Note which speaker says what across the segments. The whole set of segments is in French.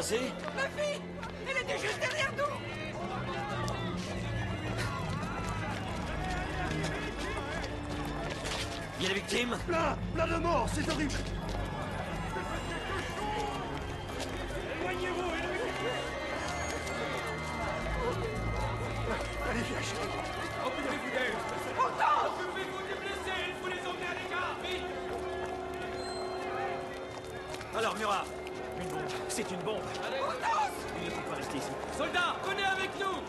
Speaker 1: passé?
Speaker 2: Ma fille! Elle était juste derrière nous!
Speaker 1: Il y a des victimes?
Speaker 3: Plein de morts, c'est horrible.
Speaker 2: Éloignez-vous,
Speaker 3: Allez, viens, chérie.
Speaker 2: occupez-vous d'elle! Hortense! Occupez-vous des blessés! Il faut les emmener à l'écart, vite!
Speaker 1: Alors, Murat, une bombe. C'est une bombe.
Speaker 2: Hortense!
Speaker 1: Il ne faut pas rester ici.
Speaker 2: Soldats, venez avec nous!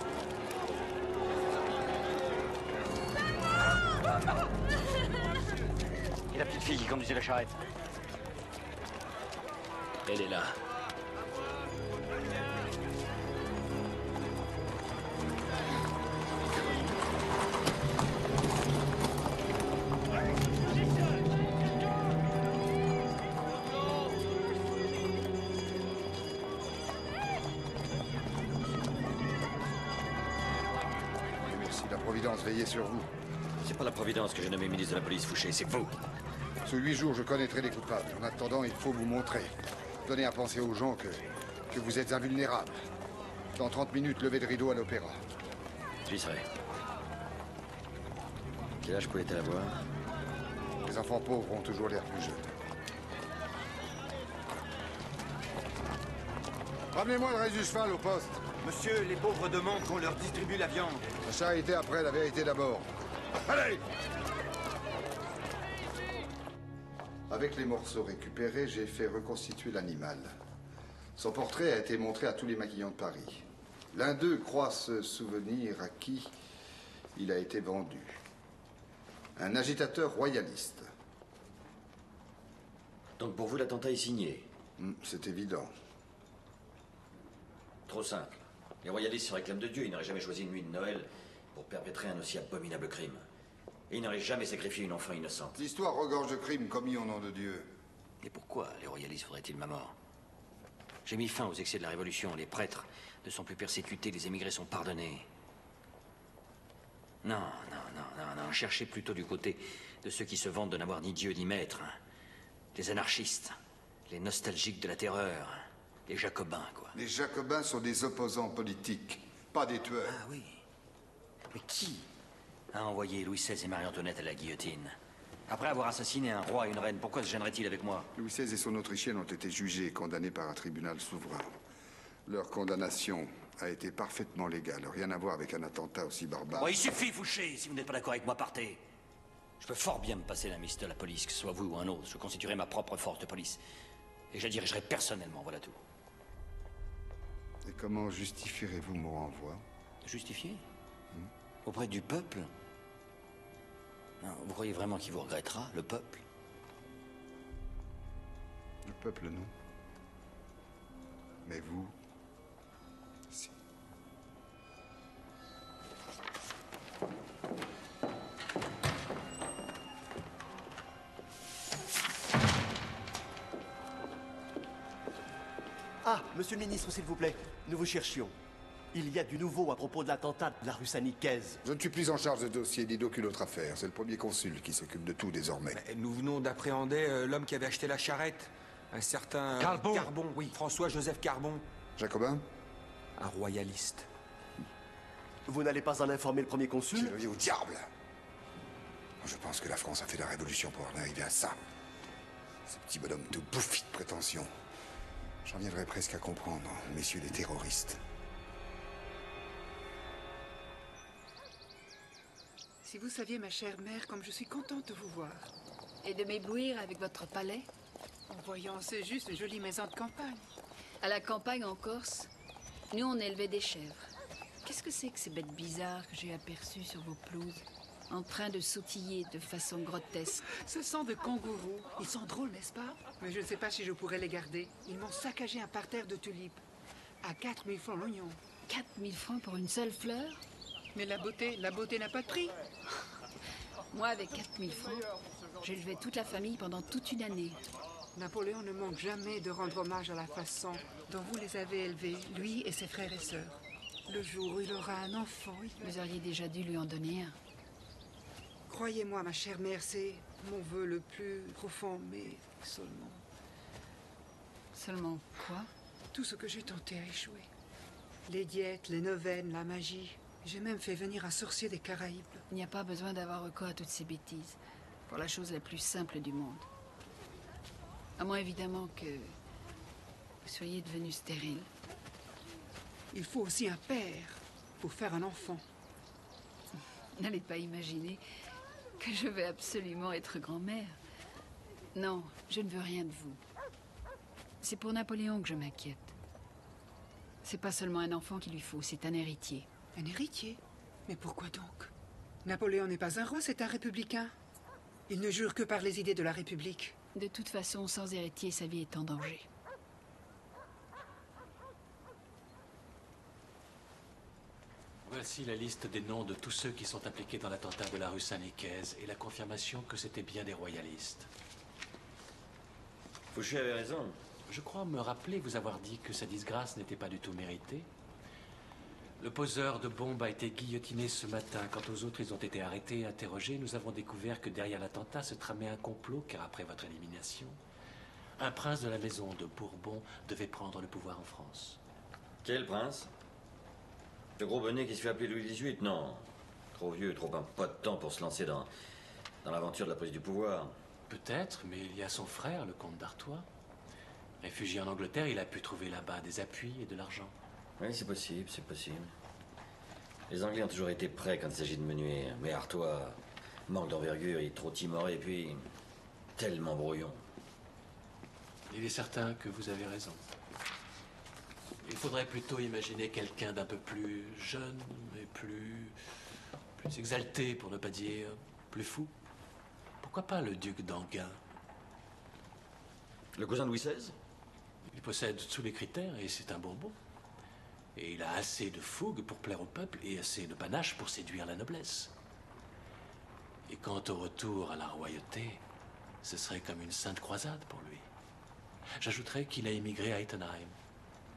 Speaker 1: Et la petite fille qui conduisait la charrette? Elle est là.
Speaker 4: Merci, la Providence veillait sur vous.
Speaker 1: C'est pas la Providence que j'ai nommé ministre de la police, Fouché, c'est vous.
Speaker 4: Sous 8 jours, je connaîtrai les coupables. En attendant, il faut vous montrer. Donnez à penser aux gens que vous êtes invulnérables. Dans 30 minutes, levée de rideau à l'opéra.
Speaker 1: J'y serai. Quel âge pouvait-elle avoir?
Speaker 4: Les enfants pauvres ont toujours l'air plus jeunes. Ramenez-moi le reste du cheval au poste.
Speaker 3: Monsieur, les pauvres demandent qu'on leur distribue la viande.
Speaker 4: La charité après, la vérité d'abord. Allez! Avec les morceaux récupérés, j'ai fait reconstituer l'animal. Son portrait a été montré à tous les maquillons de Paris. L'un d'eux croit se souvenir à qui il a été vendu. Un agitateur royaliste.
Speaker 1: Donc pour vous, l'attentat est signé?
Speaker 4: C'est évident.
Speaker 1: Trop simple. Les royalistes se réclament de Dieu. Ils n'auraient jamais choisi une nuit de Noël pour perpétrer un aussi abominable crime. Et ils n'auraient jamais sacrifié une enfant innocente.
Speaker 4: L'histoire regorge de crimes commis au nom de Dieu.
Speaker 1: Et pourquoi les royalistes voudraient-ils ma mort? J'ai mis fin aux excès de la Révolution. Les prêtres ne sont plus persécutés, les émigrés sont pardonnés. Non, cherchez plutôt du côté de ceux qui se vantent de n'avoir ni Dieu ni maître. Les anarchistes, les nostalgiques de la terreur, les jacobins, quoi.
Speaker 4: Les jacobins sont des opposants politiques, pas des tueurs.
Speaker 1: Ah oui. Mais qui a envoyé Louis XVI et Marie-Antoinette à la guillotine? Après avoir assassiné un roi et une reine, pourquoi se gênerait-il avec moi?
Speaker 4: Louis XVI et son Autrichienne ont été jugés et condamnés par un tribunal souverain. Leur condamnation a été parfaitement légale, rien à voir avec un attentat aussi barbare.
Speaker 1: Bon, il suffit, Fouché. Si vous n'êtes pas d'accord avec moi, partez. Je peux fort bien me passer la mise de la police, que ce soit vous ou un autre. Je constituerai ma propre force de police. Et je la dirigerai personnellement, voilà tout.
Speaker 4: Et comment justifierez-vous mon renvoi?
Speaker 1: Justifié? Auprès du peuple? Non, vous croyez vraiment qu'il vous regrettera, le peuple?
Speaker 4: Le peuple, non. Mais vous, si.
Speaker 3: Ah, monsieur le ministre, s'il vous plaît, nous vous cherchions. Il y a du nouveau à propos de l'attentat de la rue Saint-Nicaise.
Speaker 4: Je ne suis plus en charge de dossier ni d'aucune autre affaire. C'est le premier consul qui s'occupe de tout désormais.
Speaker 5: Mais nous venons d'appréhender l'homme qui avait acheté la charrette. Un certain...
Speaker 3: Carbon.
Speaker 5: Carbon, oui. François-Joseph Carbon.
Speaker 4: Jacobin?
Speaker 5: Un royaliste.
Speaker 3: Vous n'allez pas en informer le premier consul?
Speaker 4: Tirez au diable! Je pense que la France a fait la révolution pour en arriver à ça. Ce petit bonhomme tout bouffi de prétention. J'en viendrais presque à comprendre, messieurs les terroristes.
Speaker 6: Si vous saviez, ma chère mère, comme je suis contente de vous voir.
Speaker 7: Et de m'éblouir avec votre palais?
Speaker 6: Voyons, c'est juste une jolie maison de campagne.
Speaker 7: À la campagne en Corse, nous on élevait des chèvres. Qu'est-ce que c'est que ces bêtes bizarres que j'ai aperçues sur vos pelouses, en train de sautiller de façon grotesque?
Speaker 6: Ce sont de kangourous. Ils sont drôles, n'est-ce pas? Mais je ne sais pas si je pourrais les garder. Ils m'ont saccagé un parterre de tulipes. À 4000 francs l'oignon.
Speaker 7: 4000 francs pour une seule fleur?
Speaker 6: Mais la beauté n'a pas de prix.
Speaker 7: Moi, avec 4000 francs, j'élevais toute la famille pendant toute une année.
Speaker 6: Napoléon ne manque jamais de rendre hommage à la façon dont vous les avez élevés, lui et ses frères et sœurs. Le jour où il aura un enfant...
Speaker 7: Vous auriez déjà dû lui en donner un.
Speaker 6: Croyez-moi, ma chère mère, c'est mon vœu le plus profond, mais seulement...
Speaker 7: Seulement quoi?
Speaker 6: Tout ce que j'ai tenté a échoué. Les diètes, les neuvaines, la magie. J'ai même fait venir un sorcier des Caraïbes.
Speaker 7: Il n'y a pas besoin d'avoir recours à toutes ces bêtises. Pour la chose la plus simple du monde. À moins évidemment que vous soyez devenu stérile.
Speaker 6: Il faut aussi un père pour faire un enfant.
Speaker 7: N'allez pas imaginer que je vais absolument être grand-mère. Non, je ne veux rien de vous. C'est pour Napoléon que je m'inquiète. C'est pas seulement un enfant qu'il lui faut, c'est un héritier.
Speaker 6: Un héritier? Mais pourquoi donc? Napoléon n'est pas un roi, c'est un républicain. Il ne jure que par les idées de la République.
Speaker 7: De toute façon, sans héritier, sa vie est en danger.
Speaker 8: Voici la liste des noms de tous ceux qui sont impliqués dans l'attentat de la rue Saint-Nicaise et la confirmation que c'était bien des royalistes.
Speaker 9: Fouché avait raison.
Speaker 8: Je crois me rappeler vous avoir dit que sa disgrâce n'était pas du tout méritée. Le poseur de bombes a été guillotiné ce matin. Quant aux autres, ils ont été arrêtés et interrogés. Nous avons découvert que derrière l'attentat se tramait un complot, car après votre élimination, un prince de la maison de Bourbon devait prendre le pouvoir en France.
Speaker 9: Quel prince? Le gros bonnet qui se fait appeler Louis XVIII? Non. Trop vieux, trop un pas de temps pour se lancer dans l'aventure de la prise du pouvoir.
Speaker 8: Peut-être, mais il y a son frère, le comte d'Artois. Réfugié en Angleterre, il a pu trouver là-bas des appuis et de l'argent.
Speaker 9: Oui, c'est possible, c'est possible. Les Anglais ont toujours été prêts quand il s'agit de me nuire. Mais Artois manque d'envergure, il est trop timoré et puis tellement brouillon.
Speaker 8: Il est certain que vous avez raison. Il faudrait plutôt imaginer quelqu'un d'un peu plus jeune et plus exalté, pour ne pas dire plus fou. Pourquoi pas le duc d'Enghien?
Speaker 9: Le cousin de Louis XVI?
Speaker 8: Il possède tous les critères et c'est un Bourbon. Et il a assez de fougue pour plaire au peuple et assez de panache pour séduire la noblesse. Et quant au retour à la royauté, ce serait comme une sainte croisade pour lui. J'ajouterais qu'il a émigré à Ettenheim,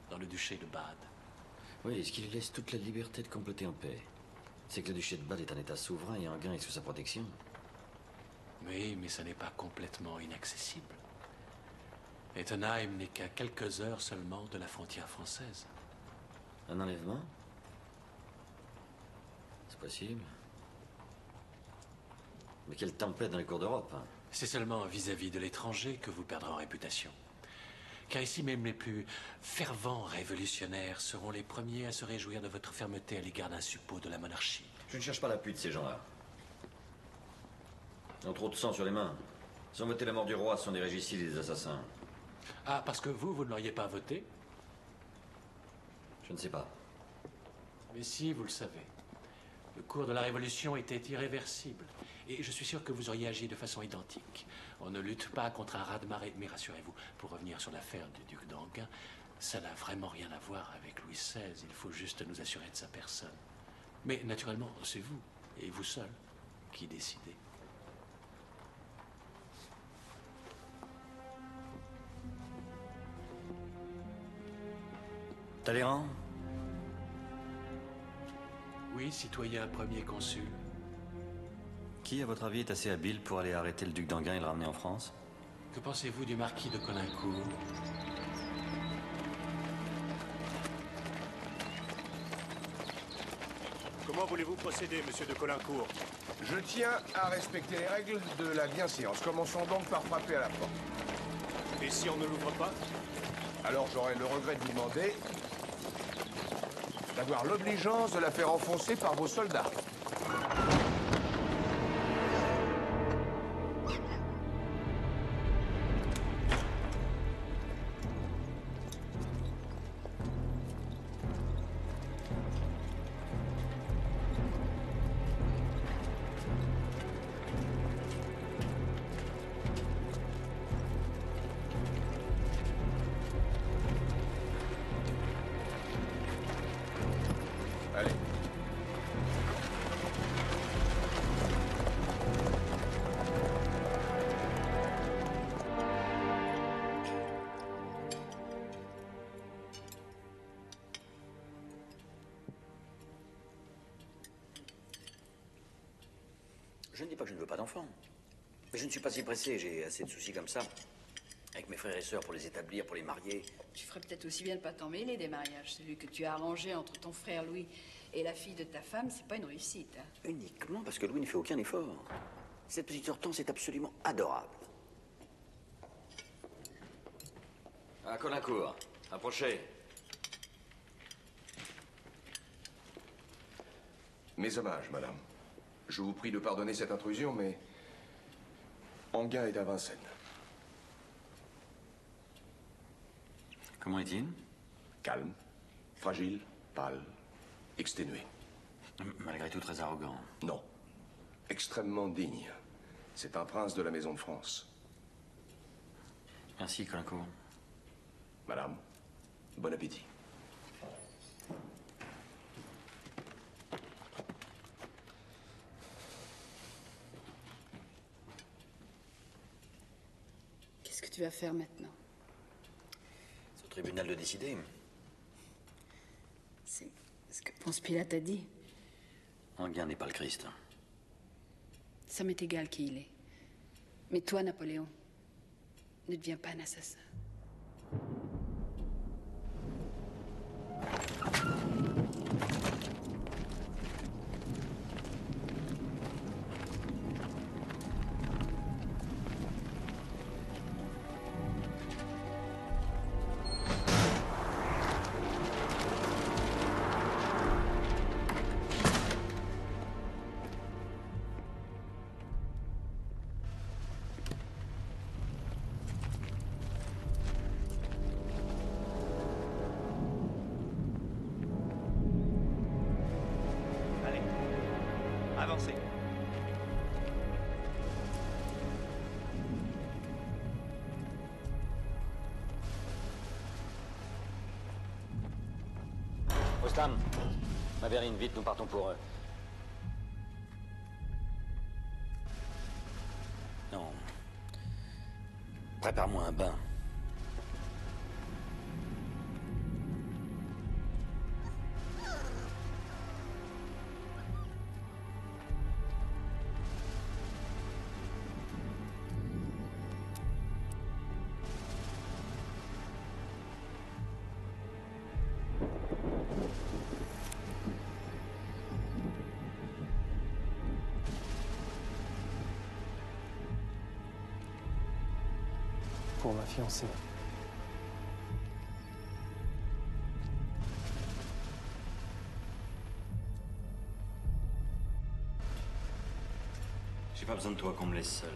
Speaker 8: dans le duché de Bade.
Speaker 9: Oui, et ce qui lui laisse toute la liberté de comploter en paix, c'est que le duché de Bade est un état souverain et Enghien est sous sa protection.
Speaker 8: Oui, mais ça n'est pas complètement inaccessible. Ettenheim n'est qu'à quelques heures seulement de la frontière française.
Speaker 9: Un enlèvement? C'est possible. Mais quelle tempête dans les cours d'Europe, hein?
Speaker 8: C'est seulement vis-à-vis de l'étranger que vous perdrez en réputation. Car ici, même les plus fervents révolutionnaires seront les premiers à se réjouir de votre fermeté à l'égard d'un suppôt de la monarchie.
Speaker 9: Je ne cherche pas l'appui de ces gens-là. Ils ont trop de sang sur les mains. Ils ont voté la mort du roi, ce sont des régicides et des assassins.
Speaker 8: Ah, parce que vous ne l'auriez pas voté?
Speaker 9: Je ne sais pas.
Speaker 8: Mais si, vous le savez. Le cours de la Révolution était irréversible. Et je suis sûr que vous auriez agi de façon identique. On ne lutte pas contre un raz-de-marée. Mais rassurez-vous, pour revenir sur l'affaire du duc d'Enghien, ça n'a vraiment rien à voir avec Louis XVI. Il faut juste nous assurer de sa personne. Mais naturellement, c'est vous, et vous seul, qui décidez.
Speaker 9: Talleyrand?
Speaker 8: Oui, citoyen premier consul.
Speaker 9: Qui, à votre avis, est assez habile pour aller arrêter le duc d'Enghien et le ramener en France?
Speaker 8: Que pensez-vous du marquis de Caulaincourt?
Speaker 10: Comment voulez-vous procéder, monsieur de Caulaincourt? Je tiens à respecter les règles de la bienséance. Commençons donc par frapper à la porte. Et si on ne l'ouvre pas? Alors j'aurai le regret de vous demander d'avoir l'obligeance de la faire enfoncer par vos soldats. Allez.
Speaker 9: Je ne dis pas que je ne veux pas d'enfant. Mais je ne suis pas si pressé, j'ai assez de soucis comme ça.
Speaker 1: Avec mes frères et sœurs pour les établir, pour les marier.
Speaker 7: Tu ferais peut-être aussi bien de pas t'en mêler des mariages. Celui que tu as arrangé entre ton frère Louis et la fille de ta femme, c'est pas une réussite. Hein.
Speaker 1: Uniquement parce que Louis ne fait aucun effort. Cette petite Hortense est absolument adorable.
Speaker 9: À Colincourt, approchez.
Speaker 10: Mes hommages, madame. Je vous prie de pardonner cette intrusion, mais Anguin est à Vincennes.
Speaker 9: Comment est-il?
Speaker 10: Calme, fragile, pâle, exténué.
Speaker 9: Malgré tout très arrogant.
Speaker 10: Non. Extrêmement digne. C'est un prince de la Maison de France.
Speaker 9: Merci, Colincourt.
Speaker 10: Madame, bon appétit.
Speaker 7: Qu'est-ce que tu vas faire maintenant?
Speaker 9: C'est au tribunal de décider.
Speaker 7: C'est ce que Ponce Pilate a dit.
Speaker 9: Anguin n'est pas le Christ.
Speaker 7: Ça m'est égal qui il est. Mais toi, Napoléon, ne deviens pas un assassin.
Speaker 3: Avancez.
Speaker 9: Ostam, Maverine, vite, nous partons pour eux. Non. Prépare-moi un bain.
Speaker 11: Pour ma fiancée.
Speaker 9: J'ai pas besoin de toi qu'on me laisse seul.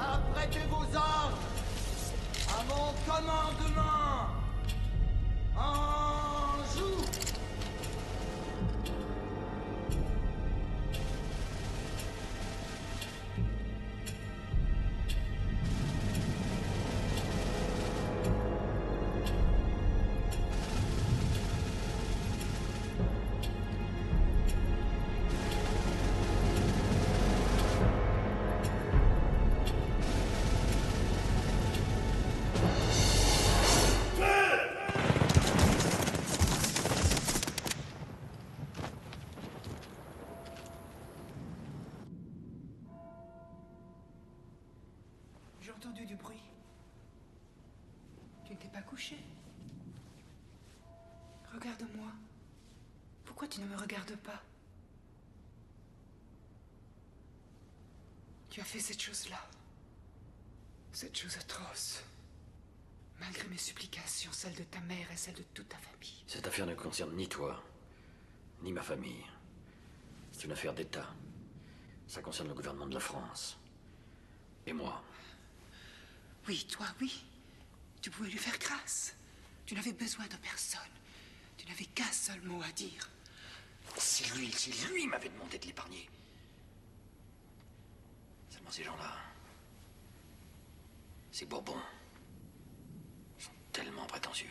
Speaker 12: Apprêtez vos armes à mon commandement. Anjou.
Speaker 6: J'ai entendu du bruit. Tu n'étais pas couché. Regarde-moi. Pourquoi tu ne me regardes pas? Tu as fait cette chose-là. Cette chose atroce. Malgré mes supplications, celles de ta mère et celles de toute ta famille.
Speaker 9: Cette affaire ne concerne ni toi, ni ma famille. C'est une affaire d'État. Ça concerne le gouvernement de la France. Et moi.
Speaker 6: Oui, toi, oui. Tu pouvais lui faire grâce. Tu n'avais besoin de personne. Tu n'avais qu'un seul mot à dire.
Speaker 1: Si lui m'avait demandé de l'épargner. ces gens-là. Ces Bourbons sont tellement prétentieux.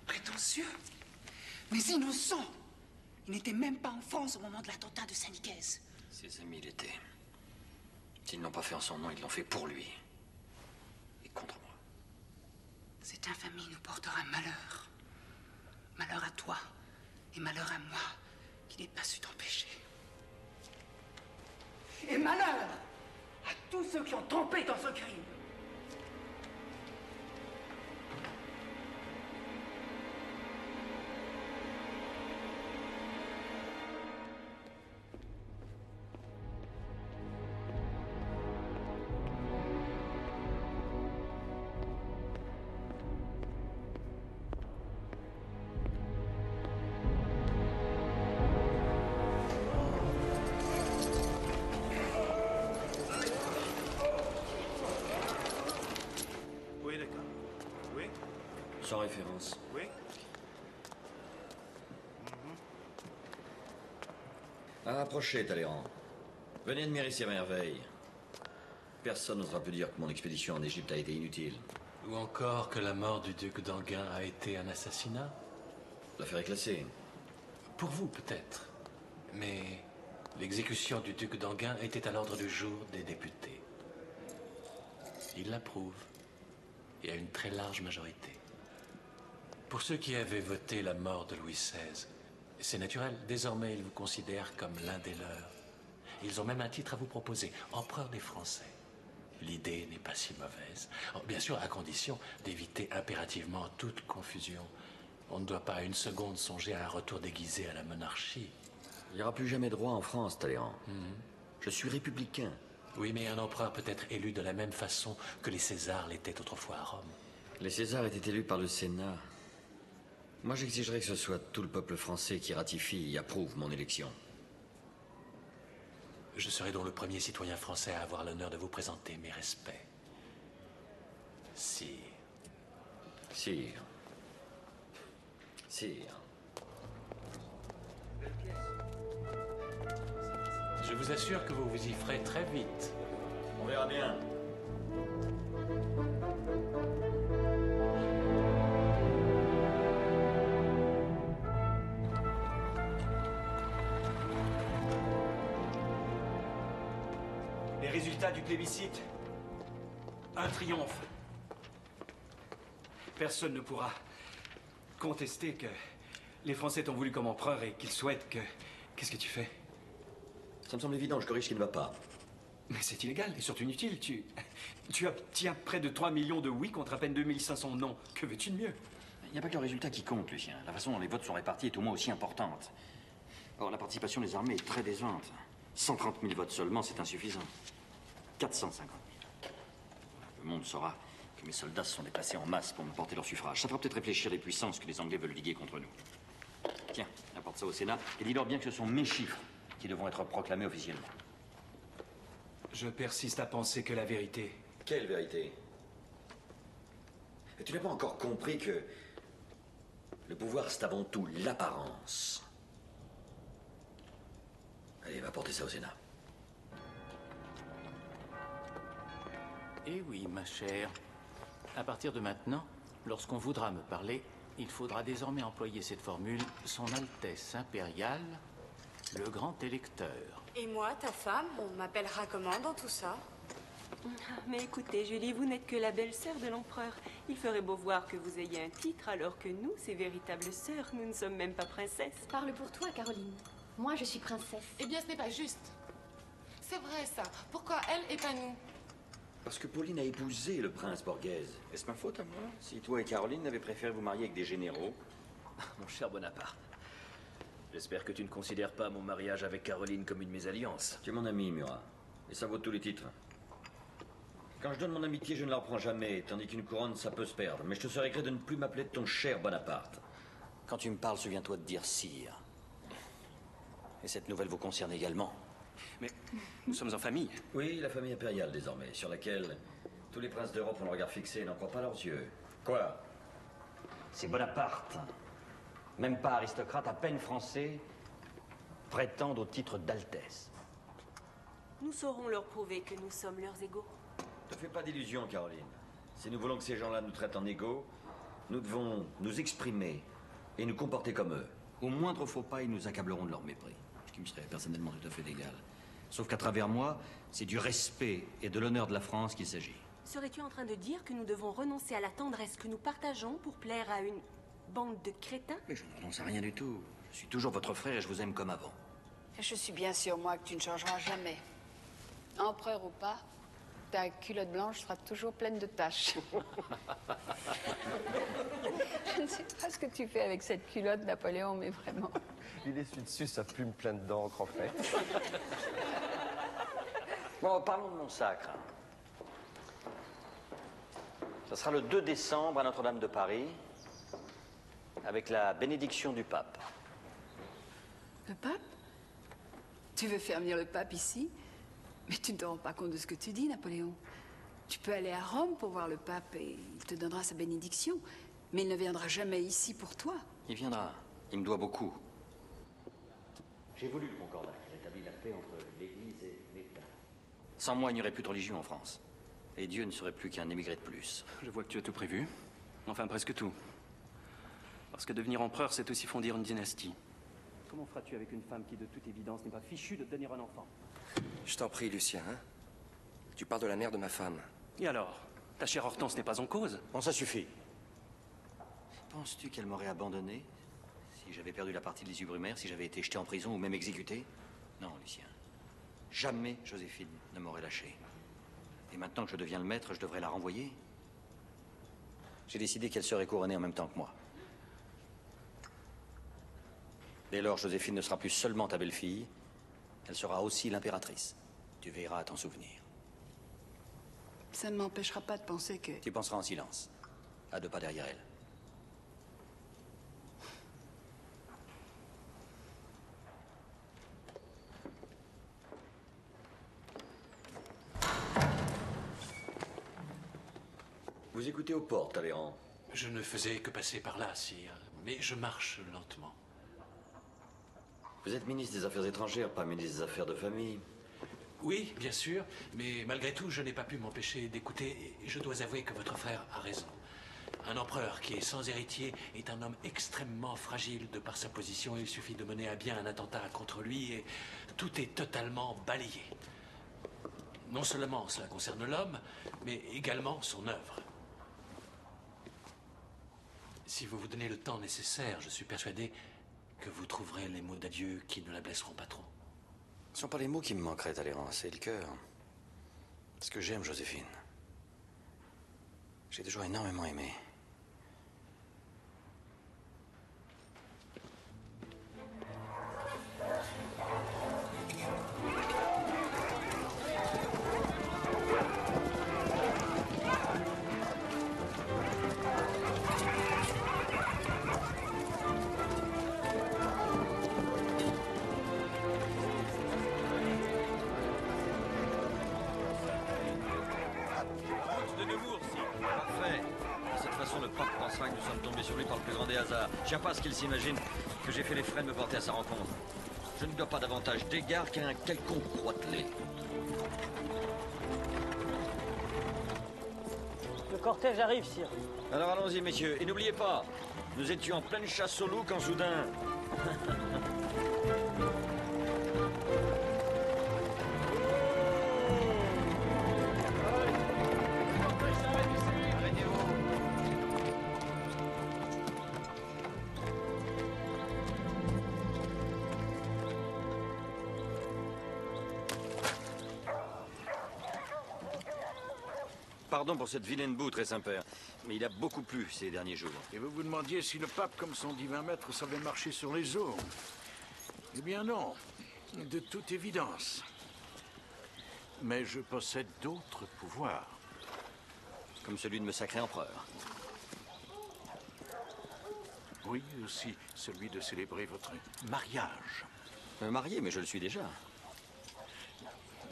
Speaker 6: Prétentieux? Mais innocent! Il n'était même pas en France au moment de l'attentat de Saint-Nicaise.
Speaker 1: Ses amis l'étaient. S'ils n'ont pas fait en son nom, ils l'ont fait pour lui. Et contre moi.
Speaker 6: Cette infamie nous portera malheur. Malheur à toi et malheur à moi qui n'ai pas su t'empêcher. Et malheur à tous ceux qui ont trompé dans ce crime.
Speaker 13: Oui, d'accord. Oui,
Speaker 9: Sans référence.
Speaker 13: oui.
Speaker 9: Approchez, Talleyrand. Venez admirer ces merveilles. Personne n'osera plus dire que mon expédition en Égypte a été inutile.
Speaker 8: Ou encore que la mort du duc d'Enghien a été un assassinat.
Speaker 9: L'affaire est classée.
Speaker 8: Pour vous, peut-être. Mais l'exécution du duc d'Enghien était à l'ordre du jour des députés. Ils l'approuvent. Et à une très large majorité. Pour ceux qui avaient voté la mort de Louis XVI, c'est naturel, désormais ils vous considèrent comme l'un des leurs. Ils ont même un titre à vous proposer, empereur des Français. L'idée n'est pas si mauvaise. Oh, bien sûr, à condition d'éviter impérativement toute confusion. On ne doit pas une seconde songer à un retour déguisé à la monarchie.
Speaker 9: Il n'y aura plus jamais de roi en France, Talleyrand. Je suis républicain.
Speaker 8: Oui, mais un empereur peut être élu de la même façon que les Césars l'étaient autrefois à Rome.
Speaker 9: Les Césars étaient élus par le Sénat. Moi, j'exigerais que ce soit tout le peuple français qui ratifie et approuve mon élection.
Speaker 8: Je serai donc le premier citoyen français à avoir l'honneur de vous présenter mes respects. Sire.
Speaker 9: Sire. Sire.
Speaker 8: Je vous assure que vous vous y ferez très vite.
Speaker 9: On verra bien.
Speaker 13: Les résultats du plébiscite. Un triomphe. Personne ne pourra contester que les Français t'ont voulu comme empereur et qu'ils souhaitent que... Qu'est-ce que tu fais?
Speaker 9: Ça me semble évident, je corrige ce qui ne va pas.
Speaker 13: Mais c'est illégal et surtout inutile. Tu obtiens près de 3 millions de oui contre à peine 2500 non. Que veux-tu de mieux?
Speaker 1: Il n'y a pas que le résultat qui compte, Lucien. La façon dont les votes sont répartis est au moins aussi importante. Or, la participation des armées est très décevante. 130 000 votes seulement, c'est insuffisant. 450 000. Le monde saura que mes soldats se sont déplacés en masse pour me porter leur suffrage. Ça fera peut-être réfléchir les puissances que les Anglais veulent liguer contre nous. Tiens, apporte ça au Sénat et dis-leur bien que ce sont mes chiffres qui devront être proclamés officiellement.
Speaker 13: Je persiste à penser que la vérité...
Speaker 9: Quelle vérité? Et tu n'as pas encore compris que le pouvoir, c'est avant tout l'apparence. Allez, va porter ça au Sénat.
Speaker 14: Eh oui, ma chère. À partir de maintenant, lorsqu'on voudra me parler, il faudra désormais employer cette formule « Son Altesse impériale, le grand électeur ».
Speaker 15: Et moi, ta femme, on m'appellera comment dans tout ça?
Speaker 16: Mais écoutez, Julie, vous n'êtes que la belle-sœur de l'empereur. Il ferait beau voir que vous ayez un titre, alors que nous, ses véritables sœurs, nous ne sommes même pas princesses.
Speaker 17: Parle pour toi, Caroline. Moi, je suis princesse.
Speaker 18: Eh bien, ce n'est pas juste. C'est vrai, ça. Pourquoi elle et pas nous?
Speaker 9: Parce que Pauline a épousé le prince Borghese. Est-ce ma faute à moi si toi et Caroline avez préféré vous marier avec des généraux?
Speaker 19: Mon cher Bonaparte, j'espère que tu ne considères pas mon mariage avec Caroline comme une mésalliance.
Speaker 9: Tu es mon ami, Murat. Et ça vaut tous les titres. Quand je donne mon amitié, je ne la reprends jamais, tandis qu'une couronne, ça peut se perdre. Mais je te serais gré de ne plus m'appeler de ton cher Bonaparte.
Speaker 1: Quand tu me parles, souviens-toi de dire sire. Et cette nouvelle vous concerne également.
Speaker 19: Mais nous sommes en famille.
Speaker 9: Oui, la famille impériale désormais, sur laquelle tous les princes d'Europe ont le regard fixé et n'en croient pas leurs yeux. Quoi?
Speaker 1: C'est Bonaparte. Même pas aristocrate, à peine français, prétendent au titre d'altesse.
Speaker 16: Nous saurons leur prouver que nous sommes leurs égaux.
Speaker 9: Ne fais pas d'illusions, Caroline. Si nous voulons que ces gens-là nous traitent en égaux, nous devons nous exprimer et nous comporter comme eux.
Speaker 1: Au moindre faux pas, ils nous accableront de leur mépris, ce qui me serait personnellement tout à fait égal. Sauf qu'à travers moi, c'est du respect et de l'honneur de la France qu'il s'agit.
Speaker 16: Serais-tu en train de dire que nous devons renoncer à la tendresse que nous partageons pour plaire à une bande de crétins?
Speaker 1: Mais je ne renonce à rien du tout. Je suis toujours votre frère et je vous aime comme avant.
Speaker 7: Je suis bien sûre, moi, que tu ne changeras jamais. Empereur ou pas, ta culotte blanche sera toujours pleine de taches. Je ne sais pas ce que tu fais avec cette culotte, Napoléon, mais vraiment.
Speaker 3: Il essuie dessus sa plume pleine d'encre, en fait.
Speaker 1: Bon, parlons de mon sacre. Ça sera le 2 décembre à Notre-Dame de Paris, avec la bénédiction du pape.
Speaker 7: Le pape? Tu veux faire venir le pape ici? Mais tu ne te rends pas compte de ce que tu dis, Napoléon. Tu peux aller à Rome pour voir le pape et il te donnera sa bénédiction. Mais il ne viendra jamais ici pour toi.
Speaker 1: Il viendra. Il me doit beaucoup. J'ai voulu le concordat qui rétablit la paix entre l'Église et l'État. Sans moi, il n'y aurait plus de religion en France. Et Dieu ne serait plus qu'un émigré de plus.
Speaker 13: Je vois que tu as tout prévu. Enfin, presque tout. Parce que devenir empereur, c'est aussi fonder une dynastie. Comment feras-tu avec une femme qui, de toute évidence, n'est pas fichue de te donner un enfant?
Speaker 5: Je t'en prie, Lucien, hein? Tu parles de la mère de ma femme.
Speaker 13: Et alors? Ta chère Hortense n'est pas en cause?
Speaker 1: Bon, ça suffit. Penses-tu qu'elle m'aurait abandonné si j'avais perdu la partie de l'issue brumaire, si j'avais été jeté en prison ou même exécuté? Non, Lucien. Jamais Joséphine ne m'aurait lâché. Et maintenant que je deviens le maître, je devrais la renvoyer? J'ai décidé qu'elle serait couronnée en même temps que moi. Dès lors, Joséphine ne sera plus seulement ta belle-fille, elle sera aussi l'impératrice. Tu veilleras à t'en souvenir.
Speaker 7: Ça ne m'empêchera pas de penser que...
Speaker 1: Tu penseras en silence, à 2 pas derrière elle.
Speaker 9: Vous écoutez aux portes, Talleyrand?
Speaker 8: Je ne faisais que passer par là, sire. Mais je marche lentement.
Speaker 9: Vous êtes ministre des Affaires étrangères, pas ministre des Affaires de famille.
Speaker 8: Oui, bien sûr, mais malgré tout, je n'ai pas pu m'empêcher d'écouter, et je dois avouer que votre frère a raison. Un empereur qui est sans héritier est un homme extrêmement fragile de par sa position. Il suffit de mener à bien un attentat contre lui et tout est totalement balayé. Non seulement cela concerne l'homme, mais également son œuvre. Si vous vous donnez le temps nécessaire, je suis persuadé que vous trouverez les mots d'adieu qui ne la blesseront pas trop.
Speaker 1: Ce ne sont pas les mots qui me manqueraient, Talleyrand, c'est le cœur. Parce que j'aime Joséphine. J'ai toujours énormément aimé.
Speaker 9: Je ne sais pas ce qu'il s'imagine que j'ai fait les frais de me porter à sa rencontre. Je ne dois pas davantage d'égard qu'à un quelconque roitelet.
Speaker 20: Le cortège arrive, sire.
Speaker 9: Alors allons-y, messieurs. Et n'oubliez pas, nous étions en pleine chasse au loup quand soudain... Pardon pour cette vilaine boue, très Saint-Père, mais il a beaucoup plu ces derniers jours.
Speaker 21: Et vous vous demandiez si le pape, comme son divin maître, savait marcher sur les eaux. Eh bien non, de toute évidence. Mais je possède d'autres pouvoirs.
Speaker 1: Comme celui de me sacrer empereur.
Speaker 21: Oui, aussi celui de célébrer votre mariage.
Speaker 1: Me marier, mais je le suis déjà.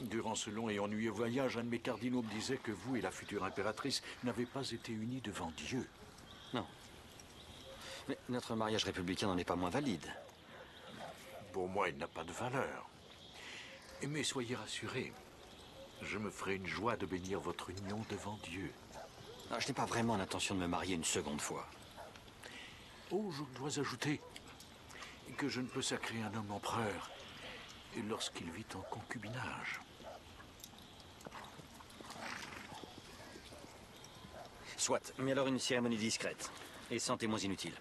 Speaker 21: Durant ce long et ennuyeux voyage, un de mes cardinaux me disait que vous et la future impératrice n'avez pas été unis devant Dieu.
Speaker 1: Non. Mais notre mariage républicain n'en est pas moins valide.
Speaker 21: Pour moi, il n'a pas de valeur. Mais soyez rassurés. Je me ferai une joie de bénir votre union devant Dieu.
Speaker 1: Ah, je n'ai pas vraiment l'intention de me marier une seconde fois.
Speaker 21: Oh, je dois ajouter que je ne peux sacrer un homme empereur lorsqu'il vit en concubinage.
Speaker 1: Soit, mais alors une cérémonie discrète et sans témoins inutiles.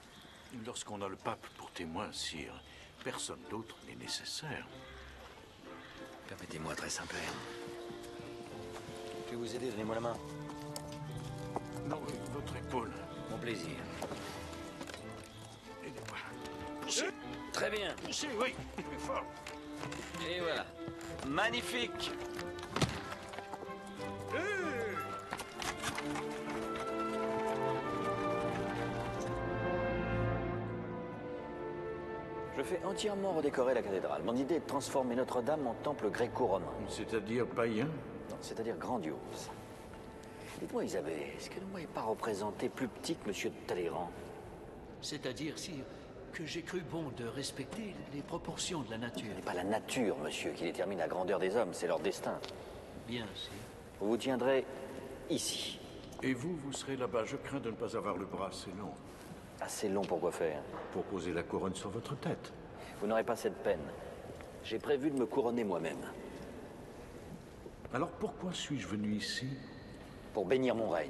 Speaker 21: Lorsqu'on a le pape pour témoin, sire, personne d'autre n'est nécessaire.
Speaker 1: Permettez-moi, très Saint-Père. Je vais vous aider, donnez-moi la main.
Speaker 21: Non, votre épaule.
Speaker 1: Mon plaisir.
Speaker 21: Aidez-moi. Poussez.
Speaker 1: Très bien.
Speaker 21: Poussez, oui, plus fort.
Speaker 1: Et voilà. Magnifique. Je fais entièrement redécorer la cathédrale. Mon idée est de transformer Notre-Dame en temple gréco-romain.
Speaker 21: C'est-à-dire païen?
Speaker 1: Non, c'est-à-dire grandiose. Dites-moi, Isabelle, est-ce que ne m'avez pas représenté plus petit que Monsieur de Talleyrand?
Speaker 2: C'est-à-dire, sire, que j'ai cru bon de respecter les proportions de la nature.
Speaker 1: Ce n'est pas la nature, monsieur, qui détermine la grandeur des hommes, c'est leur destin.
Speaker 2: Bien, sire.
Speaker 1: Vous vous tiendrez ici.
Speaker 21: Et vous, vous serez là-bas. Je crains de ne pas avoir le bras assez long.
Speaker 1: Assez long pour quoi faire?
Speaker 21: Pour poser la couronne sur votre tête.
Speaker 1: Vous n'aurez pas cette peine. J'ai prévu de me couronner moi-même.
Speaker 21: Alors pourquoi suis-je venu ici?
Speaker 1: Pour bénir mon règne.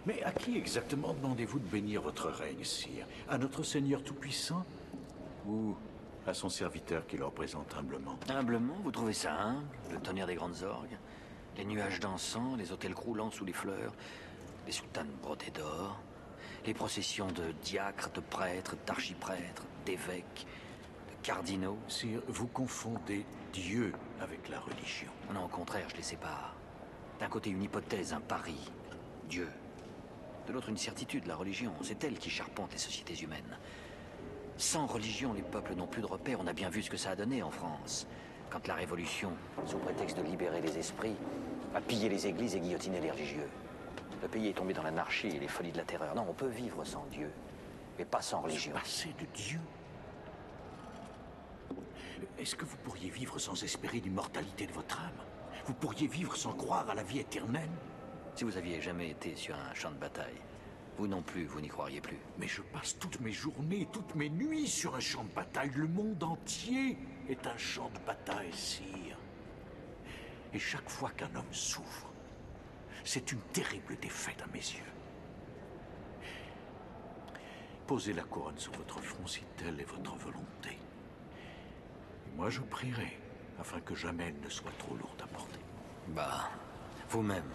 Speaker 21: Mais à qui exactement demandez-vous de bénir votre règne, sire? À notre Seigneur Tout-Puissant? Ou à son serviteur qui le représente humblement?
Speaker 1: Humblement, vous trouvez ça humble? Le tonnerre des grandes orgues, les nuages d'encens, les autels croulants sous les fleurs, les soutanes brodées d'or, les processions de diacres, de prêtres, d'archiprêtres, d'évêques, de cardinaux.
Speaker 21: Sire, vous confondez Dieu avec la religion.
Speaker 1: Non, au contraire, je les sépare. D'un côté, une hypothèse, un pari, Dieu. De l'autre, une certitude, la religion. C'est elle qui charpente les sociétés humaines. Sans religion, les peuples n'ont plus de repères. On a bien vu ce que ça a donné en France. Quand la Révolution, sous prétexte de libérer les esprits, a pillé les églises et guillotiné les religieux. Le pays est tombé dans l'anarchie et les folies de la terreur. Non, on peut vivre sans Dieu, mais pas sans religion.
Speaker 21: Se passer de Dieu? Est-ce que vous pourriez vivre sans espérer l'immortalité de votre âme? Vous pourriez vivre sans croire à la vie éternelle?
Speaker 1: Si vous aviez jamais été sur un champ de bataille, vous non plus, vous n'y croiriez plus.
Speaker 21: Mais je passe toutes mes journées, toutes mes nuits sur un champ de bataille. Le monde entier est un champ de bataille, sire. Et chaque fois qu'un homme souffre, c'est une terrible défaite à mes yeux. Posez la couronne sur votre front si telle est votre volonté. Et moi, je prierai, afin que jamais elle ne soit trop lourde à porter.
Speaker 1: Bah, vous-même.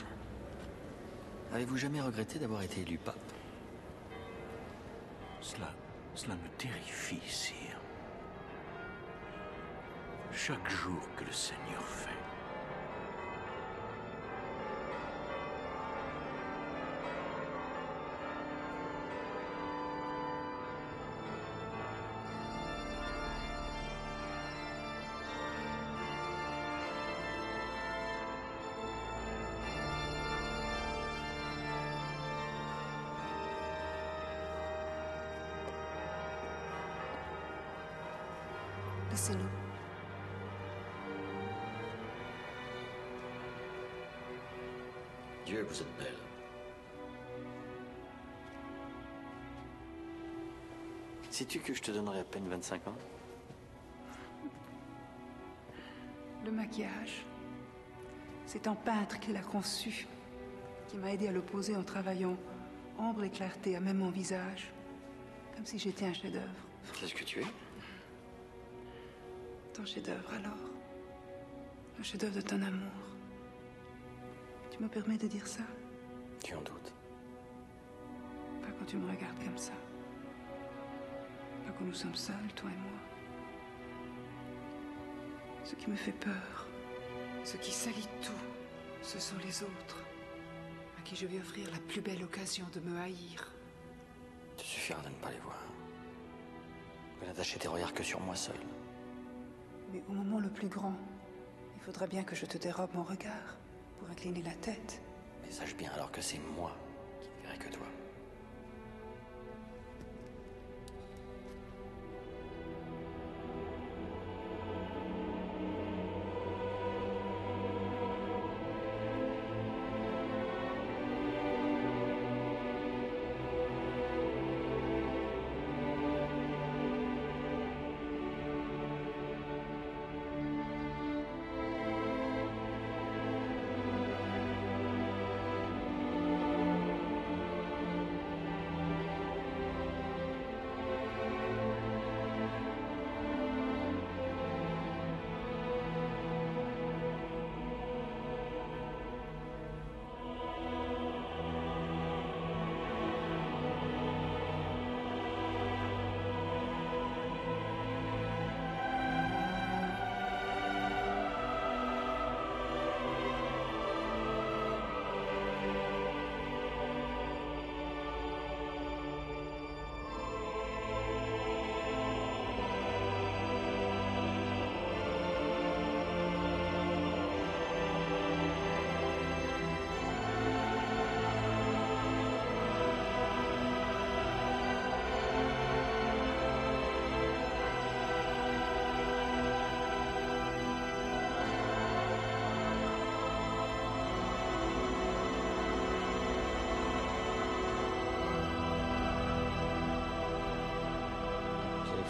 Speaker 1: Avez-vous jamais regretté d'avoir été élu pape?
Speaker 21: Cela me terrifie, sire. Chaque jour que le Seigneur fait.
Speaker 6: Laissez-nous.
Speaker 9: Dieu, vous êtes belle.
Speaker 1: Sais-tu que je te donnerais à peine 25 ans?
Speaker 6: Le maquillage, c'est un peintre qui l'a conçu, qui m'a aidé à le poser en travaillant ombre et clarté à même mon visage, comme si j'étais un chef-d'œuvre.
Speaker 1: Qu'est-ce que tu es?
Speaker 6: Ton chef-d'œuvre alors, le chef-d'œuvre de ton amour. Tu me permets de dire ça?
Speaker 1: Tu en doutes?
Speaker 6: Pas quand tu me regardes comme ça. Pas quand nous sommes seuls, toi et moi. Ce qui me fait peur, ce qui salit tout, ce sont les autres, à qui je vais offrir la plus belle occasion de me haïr.
Speaker 1: Il te suffira de ne pas les voir. De n'attacher tes regards que sur moi seul.
Speaker 6: Mais au moment le plus grand, il faudra bien que je te dérobe mon regard pour incliner la tête.
Speaker 1: Mais sache bien alors que c'est moi qui ne verrai que toi.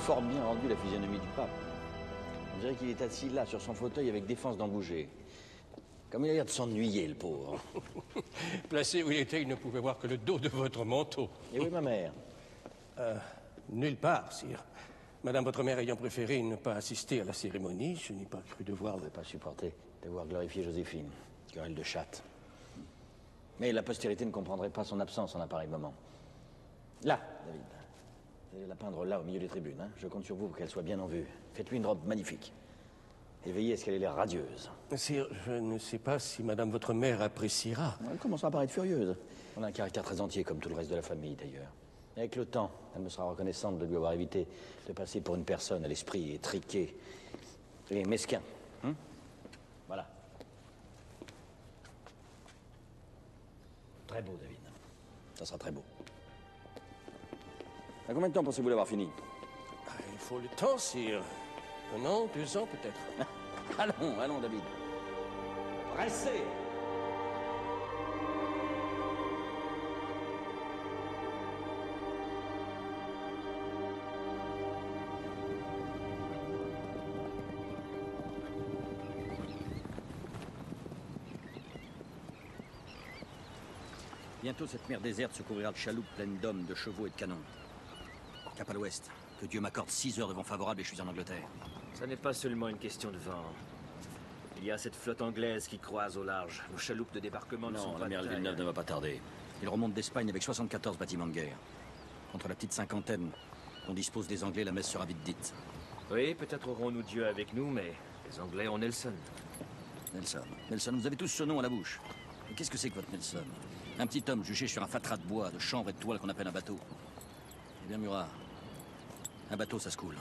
Speaker 1: fort bien rendu la physionomie du pape. On dirait qu'il est assis là, sur son fauteuil, avec défense d'en bouger. Comme il a l'air de s'ennuyer, le pauvre.
Speaker 4: Placé où il était, il ne pouvait voir que le dos de votre manteau.
Speaker 1: Et oui, ma mère?
Speaker 4: Nulle part, sire. Madame, votre mère ayant préféré ne pas assister à la cérémonie, je n'ai pas cru devoir...
Speaker 1: Je ne vais pas supporter de voir glorifier Joséphine. Querelle de chatte. Mais la postérité ne comprendrait pas son absence en un pareil moment. Là, David. Vous allez la peindre là, au milieu des tribunes. Hein. Je compte sur vous pour qu'elle soit bien en vue. Faites-lui une robe magnifique. Et veillez à ce qu'elle ait l'air radieuse.
Speaker 4: Sire, je ne sais pas si madame votre mère appréciera.
Speaker 1: Elle commencera à paraître furieuse. On a un caractère très entier, comme tout le reste de la famille, d'ailleurs. Avec le temps, elle me sera reconnaissante de lui avoir évité de passer pour une personne à l'esprit étriqué et mesquin. Voilà. Très beau, David. Ça sera très beau. À combien de temps pensez-vous l'avoir fini?
Speaker 4: Il faut le temps, sire. 1 an, 2 ans, peut-être.
Speaker 1: Allons, David. Pressez! Bientôt, cette mer déserte se couvrira de chaloupes pleines d'hommes, de chevaux et de canons. Cap à l'ouest. Que Dieu m'accorde 6 heures de vent favorable et je suis en Angleterre.
Speaker 19: Ça n'est pas seulement une question de vent. Il y a cette flotte anglaise qui croise au large. Nos chaloupes de débarquement ne sont pas...
Speaker 1: l'amiral Villeneuve ne va pas tarder. Il remonte d'Espagne avec 74 bâtiments de guerre. Contre la petite cinquantaine dont disposent des Anglais, la messe sera vite dite.
Speaker 19: Oui, peut-être aurons-nous Dieu avec nous, mais les Anglais ont Nelson.
Speaker 1: Nelson, vous avez tous ce nom à la bouche. Mais qu'est-ce que c'est que votre Nelson? Un petit homme juché sur un fatras de bois, de chanvre et de toile qu'on appelle un bateau. Eh bien, Murat, un bateau, ça se coule.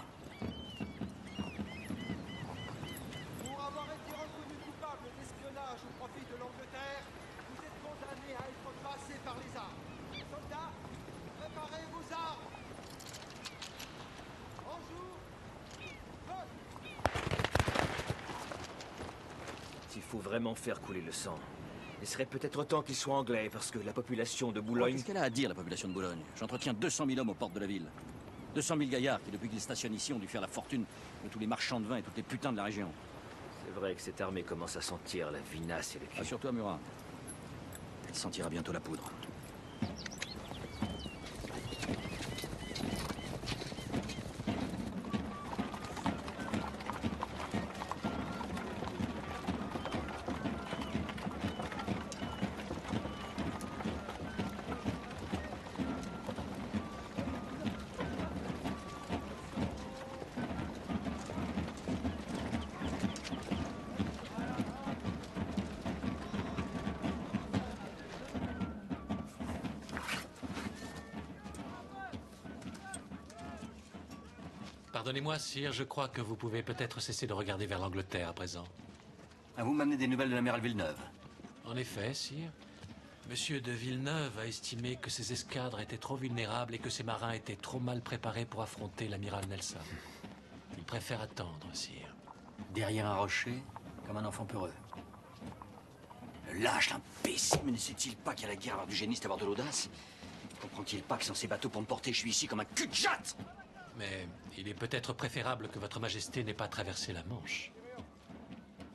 Speaker 12: Pour avoir été reconnu coupable d'espionnage au profit de l'Angleterre, vous êtes condamné à être passé par les armes. Soldats, préparez vos armes. Bonjour.
Speaker 19: S'il faut vraiment faire couler le sang, il serait peut-être temps qu'ils soient anglais, parce que la population de Boulogne...
Speaker 1: Qu'est-ce qu'elle a à dire, la population de Boulogne? J'entretiens 200 000 hommes aux portes de la ville. 200 000 gaillards qui, depuis qu'ils stationnent ici, ont dû faire la fortune de tous les marchands de vin et toutes les putains de la région.
Speaker 19: C'est vrai que cette armée commence à sentir la vinasse et le cul.
Speaker 1: Surtout à Murat. Elle sentira bientôt la poudre.
Speaker 8: Pardonnez-moi, sire, je crois que vous pouvez peut-être cesser de regarder vers l'Angleterre à présent.
Speaker 1: Vous m'amenez des nouvelles de l'amiral Villeneuve?
Speaker 8: En effet, sire. Monsieur de Villeneuve a estimé que ses escadres étaient trop vulnérables et que ses marins étaient trop mal préparés pour affronter l'amiral Nelson. Il préfère attendre, sire.
Speaker 1: Derrière un rocher, comme un enfant peureux. Le lâche, l'imbécile, mais ne sait-il pas qu'il y a la guerre, avoir du géniste, avoir de l'audace? Comprend-il pas que sans ces bateaux pour me porter, je suis ici comme un cul de jatte?
Speaker 8: Mais il est peut-être préférable que votre majesté n'ait pas traversé la Manche.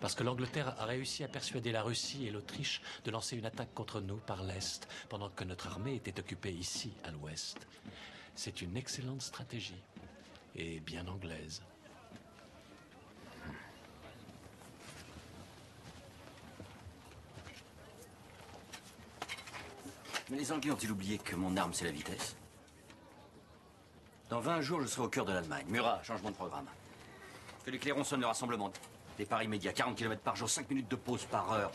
Speaker 8: Parce que l'Angleterre a réussi à persuader la Russie et l'Autriche de lancer une attaque contre nous par l'Est, pendant que notre armée était occupée ici, à l'Ouest. C'est une excellente stratégie, et bien anglaise.
Speaker 1: Mais les Anglais ont-ils oublié que mon arme, c'est la vitesse? Dans 20 jours, je serai au cœur de l'Allemagne. Murat, changement de programme. Que les clairons sonnent le rassemblement. Départ immédiat, 40 km par jour, 5 minutes de pause par heure.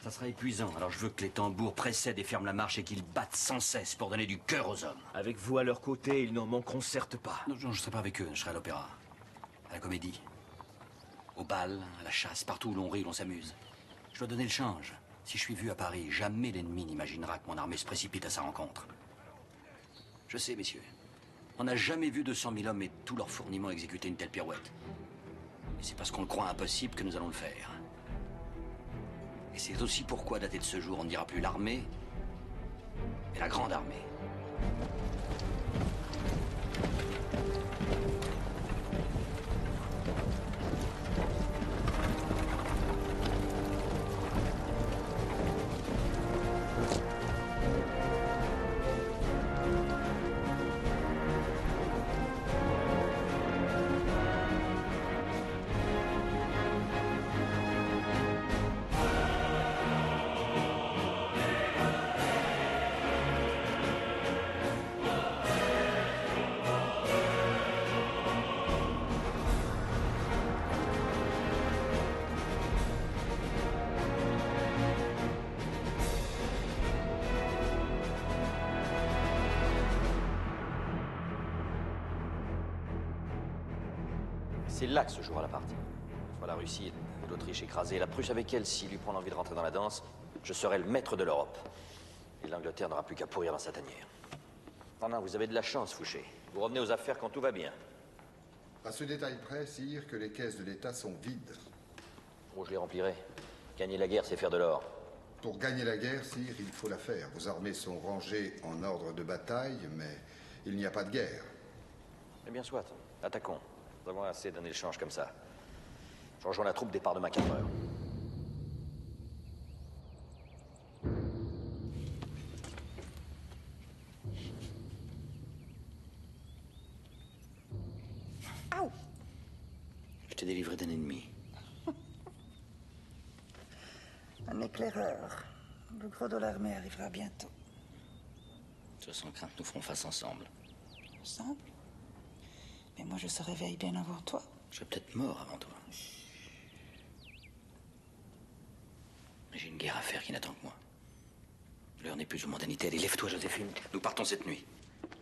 Speaker 1: Ça sera épuisant. Alors je veux que les tambours précèdent et ferment la marche et qu'ils battent sans cesse pour donner du cœur aux hommes.
Speaker 19: Avec vous à leur côté, ils n'en manqueront certes pas.
Speaker 1: Non, je ne serai pas avec eux. Je serai à l'opéra, à la comédie, au bal, à la chasse, partout où l'on rit, où l'on s'amuse. Je dois donner le change. Si je suis vu à Paris, jamais l'ennemi n'imaginera que mon armée se précipite à sa rencontre. Je sais, messieurs. On n'a jamais vu 200 000 hommes et tous leurs fourniments exécuter une telle pirouette. Et c'est parce qu'on le croit impossible que nous allons le faire. Et c'est aussi pourquoi, daté de ce jour, on ne dira plus l'armée, mais la grande armée.
Speaker 9: C'est là que se jouera la partie. Une fois la Russie et l'Autriche écrasée, la Prusse avec elle, s'il lui prend l'envie de rentrer dans la danse, je serai le maître de l'Europe. Et l'Angleterre n'aura plus qu'à pourrir dans sa tanière. Non, vous avez de la chance, Fouché. Vous revenez aux affaires quand tout va bien.
Speaker 10: À ce détail près, sire, que les caisses de l'État sont vides.
Speaker 9: Oh, je les remplirai. Gagner la guerre, c'est faire de l'or.
Speaker 10: Pour gagner la guerre, sire, il faut la faire. Vos armées sont rangées en ordre de bataille, mais il n'y a pas de guerre.
Speaker 9: Eh bien, soit. Attaquons. Nous avons assez d'un échange comme ça. Je rejoins la troupe départ demain 4 heures. Je t'ai délivré d'un ennemi.
Speaker 6: Un éclaireur. Le gros de l'armée arrivera bientôt.
Speaker 9: Sois sans crainte, nous ferons face ensemble.
Speaker 6: Ensemble? Mais moi, je se réveille bien avant toi.
Speaker 9: Je serai peut-être mort avant toi. Mais j'ai une guerre à faire qui n'attend que moi. L'heure n'est plus aux mondanités. Allez, lève-toi, Joséphine. Nous partons cette nuit.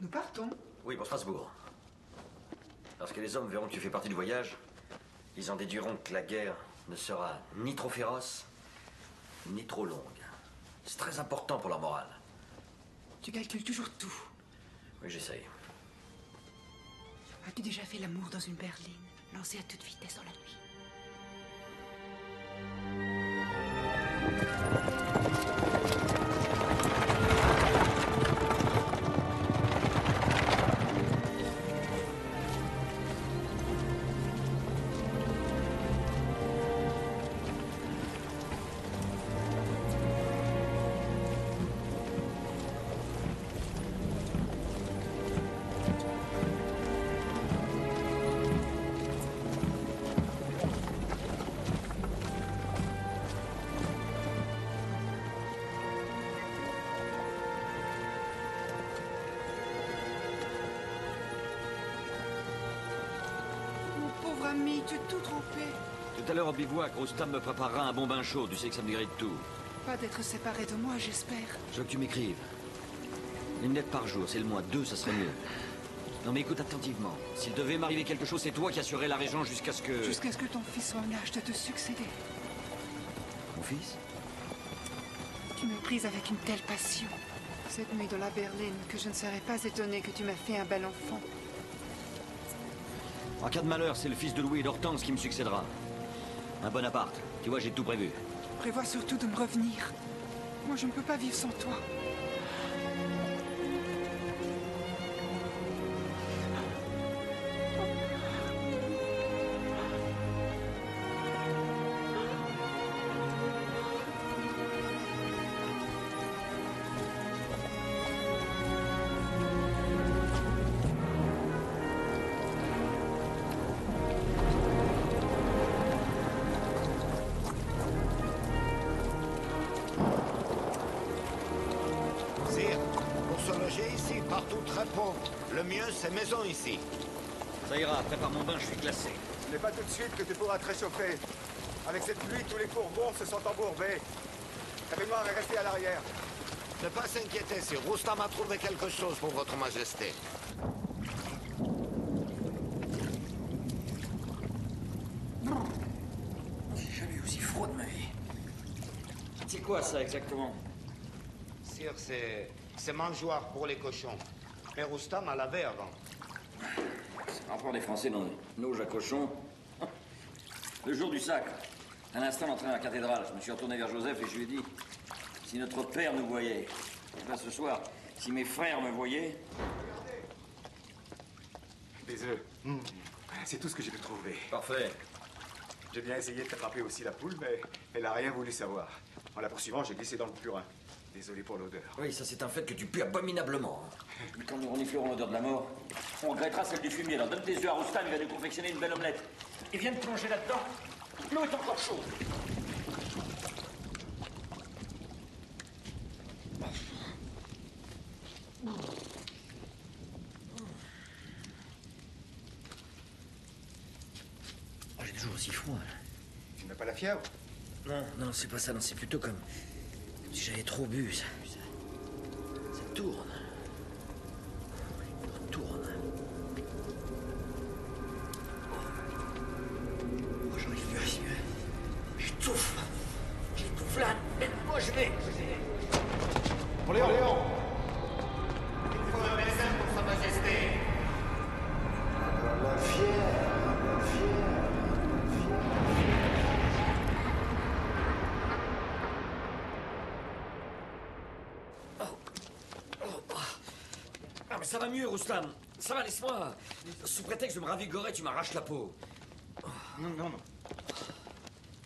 Speaker 6: Nous partons?
Speaker 9: Oui, pour Strasbourg. Lorsque les hommes verront que tu fais partie du voyage, ils en déduiront que la guerre ne sera ni trop féroce, ni trop longue. C'est très important pour leur morale.
Speaker 6: Tu calcules toujours tout.
Speaker 9: Oui, j'essaye.
Speaker 6: As-tu déjà fait l'amour dans une berline, lancée à toute vitesse dans la nuit? Ami, tu es tout trompé.
Speaker 9: Tout à l'heure au bivouac, Roustam me préparera un bon bain chaud. Tu sais que ça me guérit de tout.
Speaker 6: Pas d'être séparé de moi, j'espère.
Speaker 9: Je veux que tu m'écrives. Une lettre par jour, c'est le mois. 2, ça serait mieux. Non mais écoute attentivement. S'il devait m'arriver quelque chose, c'est toi qui assurerais la régence jusqu'à ce que...
Speaker 6: Jusqu'à ce que ton fils soit en âge de te succéder.
Speaker 9: Mon fils?
Speaker 6: Tu me prises avec une telle passion. Cette nuit dans la berline, que je ne serais pas étonnée que tu m'aies fait un bel enfant.
Speaker 9: En cas de malheur, c'est le fils de Louis et d'Hortense qui me succédera. Un Bonaparte. Tu vois, j'ai tout prévu.
Speaker 6: Prévois surtout de me revenir. Moi, je ne peux pas vivre sans toi.
Speaker 22: Le mieux, c'est maison ici.
Speaker 9: Ça ira, prépare mon bain, je suis glacé.
Speaker 12: Ce n'est pas tout de suite que tu pourras te réchauffer. Avec cette pluie, tous les fourbons se sont embourbés. La baignoire est restée à l'arrière.
Speaker 22: Ne pas s'inquiéter, si Roustam a trouvé quelque chose pour votre majesté.
Speaker 9: J'ai jamais eu aussi froid de ma vie. C'est quoi ça exactement?
Speaker 22: Sire, c'est mangeoire pour les cochons. Mais Roustam a lavé avant.
Speaker 9: C'est l'empereur des Français dans une auge à cochon. Le jour du sacre, à l'instant d'entrer dans la cathédrale, je me suis retourné vers Joseph et je lui ai dit, si notre père nous voyait, et là ce soir, si mes frères me voyaient...
Speaker 12: Des œufs. C'est tout ce que j'ai pu trouver.
Speaker 9: Parfait.
Speaker 12: J'ai bien essayé de t'attraper aussi la poule, mais elle n'a rien voulu savoir. En la poursuivant, j'ai glissé dans le purin. Désolé pour l'odeur.
Speaker 9: Oui, ça c'est un fait que tu pues abominablement. Quand nous reniflerons l'odeur de la mort, on regrettera celle du fumier. Alors donne tes œufs à Roustam, il va nous confectionner une belle omelette. Et viens de plonger là-dedans. L'eau est encore chaude. Oh, j'ai toujours aussi froid.
Speaker 12: Tu n'as pas la fièvre?
Speaker 9: Non, c'est pas ça. Non, c'est plutôt comme si j'avais trop bu. Ça tourne. Ça tourne. Ça va mieux, Roustam. Ça va, laisse-moi. Sous prétexte de me ravigorer, tu m'arraches la peau.
Speaker 11: Non, non, non.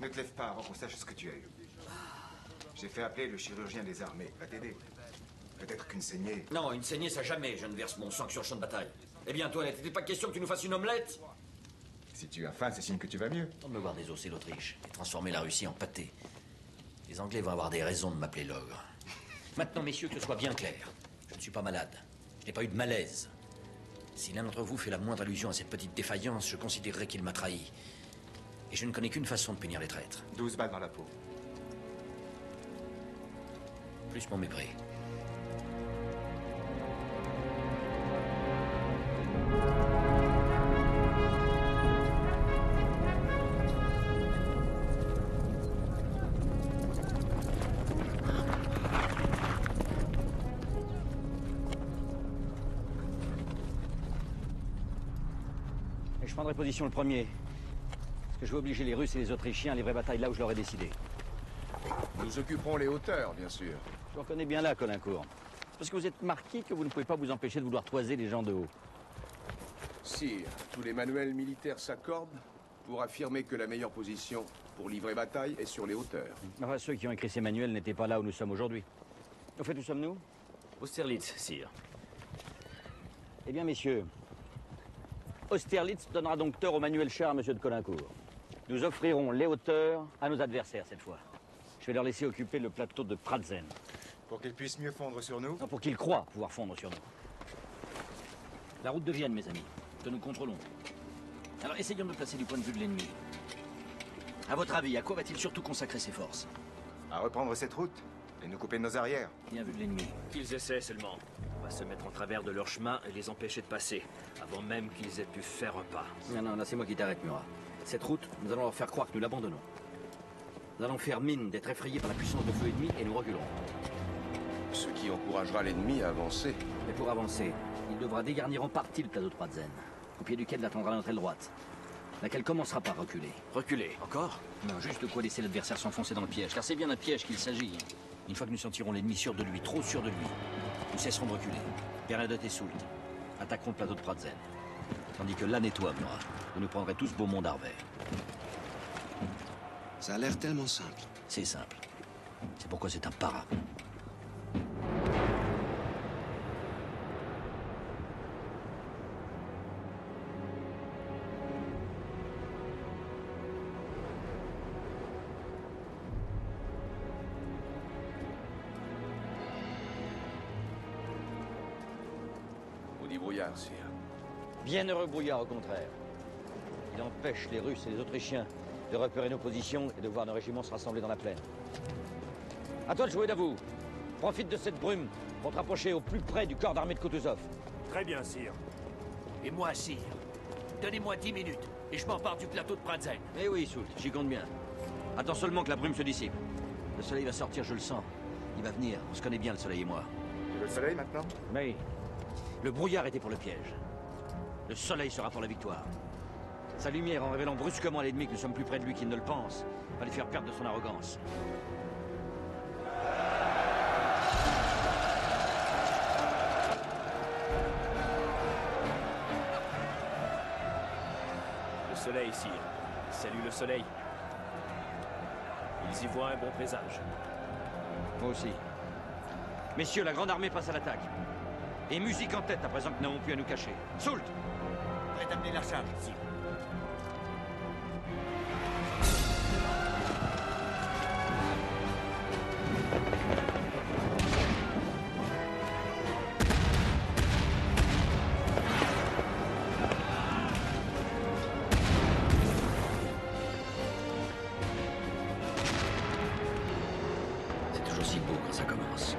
Speaker 11: Ne te lève pas avant qu'on sache ce que tu as eu. J'ai fait appeler le chirurgien des armées. Il va t'aider. Peut-être qu'une saignée...
Speaker 9: Non, une saignée, ça jamais. Je ne verse mon sang que sur le champ de bataille. Eh bien, toi, n'était pas question que tu nous fasses une omelette?
Speaker 11: Si tu as faim, c'est signe que tu vas mieux.
Speaker 9: On me voir désosser l'Autriche et transformer la Russie en pâté. Les Anglais vont avoir des raisons de m'appeler l'ogre. Maintenant, messieurs, que ce soit bien clair. Je ne suis pas malade. Je n'ai pas eu de malaise. Si l'un d'entre vous fait la moindre allusion à cette petite défaillance, je considérerai qu'il m'a trahi. Et je ne connais qu'une façon de punir les traîtres.
Speaker 11: 12 balles dans la peau.
Speaker 9: Plus mon mépris.
Speaker 14: Et je prendrai position le premier. Parce que je vais obliger les Russes et les Autrichiens à livrer bataille là où je l'aurais décidé.
Speaker 23: Nous occuperons les hauteurs, bien sûr.
Speaker 14: Je vous reconnais bien là, Colincourt. Parce que vous êtes marquis que vous ne pouvez pas vous empêcher de vouloir toiser les gens de haut.
Speaker 23: Sire, tous les manuels militaires s'accordent pour affirmer que la meilleure position pour livrer bataille est sur les hauteurs.
Speaker 14: Enfin, ceux qui ont écrit ces manuels n'étaient pas là où nous sommes aujourd'hui. Au fait, où sommes-nous?
Speaker 19: Austerlitz, sire.
Speaker 14: Eh bien, messieurs, Austerlitz donnera donc tort au manuel cher à monsieur de Colincourt. Nous offrirons les hauteurs à nos adversaires cette fois. Je vais leur laisser occuper le plateau de Pratzen.
Speaker 11: Pour qu'ils puissent mieux fondre sur nous?
Speaker 14: Non, pour qu'ils croient pouvoir fondre sur nous. La route de Vienne, mes amis, que nous contrôlons. Alors essayons de nous placer du point de vue de l'ennemi. À votre avis, à quoi va-t-il surtout consacrer ses forces?
Speaker 11: À reprendre cette route et nous couper de nos arrières.
Speaker 14: Bien vu de l'ennemi.
Speaker 19: Qu'ils essaient seulement. On va se mettre en travers de leur chemin et les empêcher de passer, avant même qu'ils aient pu faire un pas.
Speaker 14: Non, non, là c'est moi qui t'arrête, Murat. Cette route, nous allons leur faire croire que nous l'abandonnons. Nous allons faire mine d'être effrayés par la puissance de feu ennemi et nous reculerons.
Speaker 23: Ce qui encouragera l'ennemi à avancer.
Speaker 14: Et pour avancer, il devra dégarnir en partie le plateau de Pratzen, au pied duquel l'attendra notre aile droite, laquelle commencera par reculer.
Speaker 19: Reculer? Encore?
Speaker 14: Non, juste de quoi laisser l'adversaire s'enfoncer dans le piège, car c'est bien d'un piège qu'il s'agit. Une fois que nous sentirons l'ennemi sûr de lui, trop sûr de lui, nous cesserons de reculer. Bernadotte et Soult attaqueront le plateau de Pratzen. Tandis que l'âne et toi, Murat, vous nous prendrez tous Beaumont d'Arvert.
Speaker 24: Ça a l'air tellement simple.
Speaker 14: C'est simple. C'est pourquoi c'est un para.
Speaker 23: On dit brouillard, sire.
Speaker 14: Bienheureux brouillard, au contraire. Il empêche les Russes et les Autrichiens de repérer nos positions et de voir nos régiments se rassembler dans la plaine. À toi de jouer, Davout. Profite de cette brume pour te rapprocher au plus près du corps d'armée de Kutuzov.
Speaker 2: Très bien, sire. Et moi, sire. Donnez-moi 10 minutes et je m'empare du plateau de Pratzen.
Speaker 14: Eh oui, Soult, j'y compte bien. Attends seulement que la brume se dissipe. Le soleil va sortir, je le sens. Il va venir. On se connaît bien, le soleil et moi.
Speaker 11: Tu veux le soleil maintenant?
Speaker 14: Mais le brouillard était pour le piège. Le soleil sera pour la victoire. Sa lumière, en révélant brusquement à l'ennemi que nous sommes plus près de lui qu'il ne le pense, va lui faire perdre de son arrogance.
Speaker 19: Le soleil, sire. Salut le soleil. Ils y voient un bon présage.
Speaker 14: Moi aussi. Messieurs, la grande armée passe à l'attaque. Et musique en tête à présent que nous n'avons plus à nous cacher. Soult!
Speaker 3: Prêt à mener la charge, sire.
Speaker 9: C'est toujours si beau quand ça commence.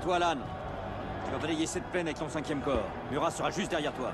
Speaker 14: toi, Alan. Tu vas balayer cette plaine avec ton 5e corps. Murat sera juste derrière toi.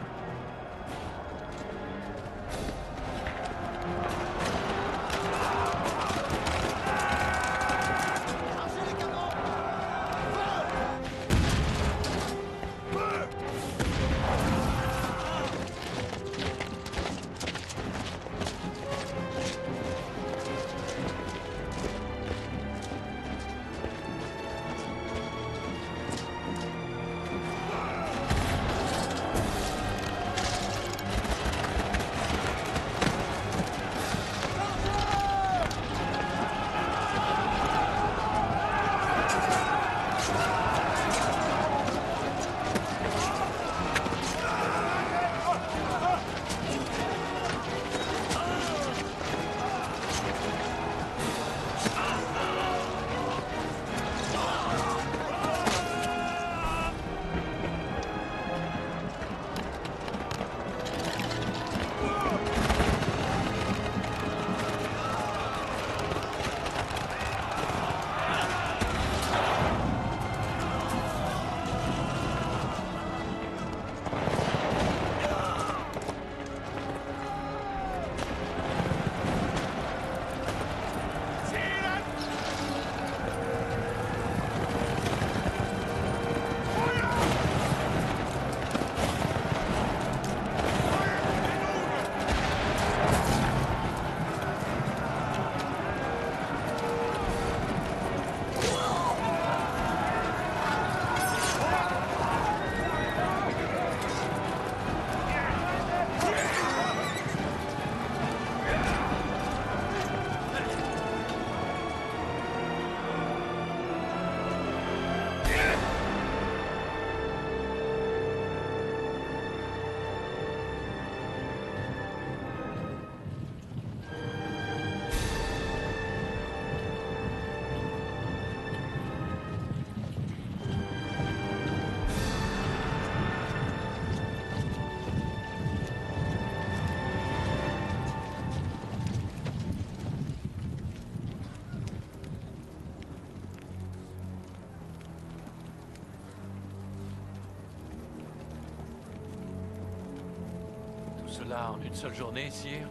Speaker 8: Cela en une seule journée, sire?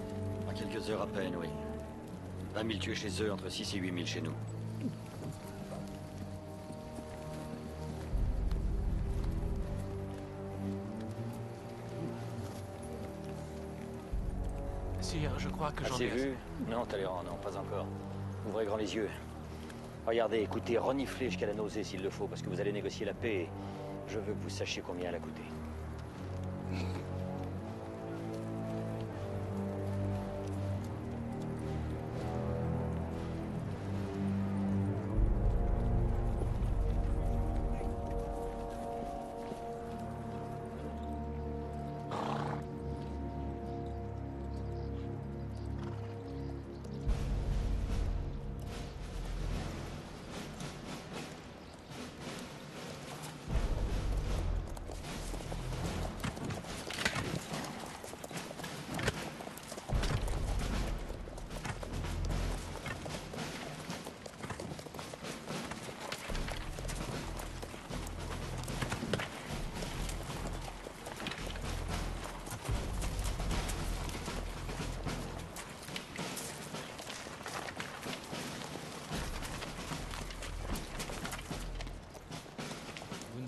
Speaker 1: En quelques heures à peine, oui. 20 000 tués chez eux, entre 6 et 8 000 chez nous.
Speaker 8: Sire, je crois que j'en
Speaker 14: Assez
Speaker 8: ai...
Speaker 14: vu? Non, Talleyrand, non, pas encore. Ouvrez grand les yeux. Regardez, écoutez, reniflez jusqu'à la nausée s'il le faut, parce que vous allez négocier la paix et je veux que vous sachiez combien elle a coûté.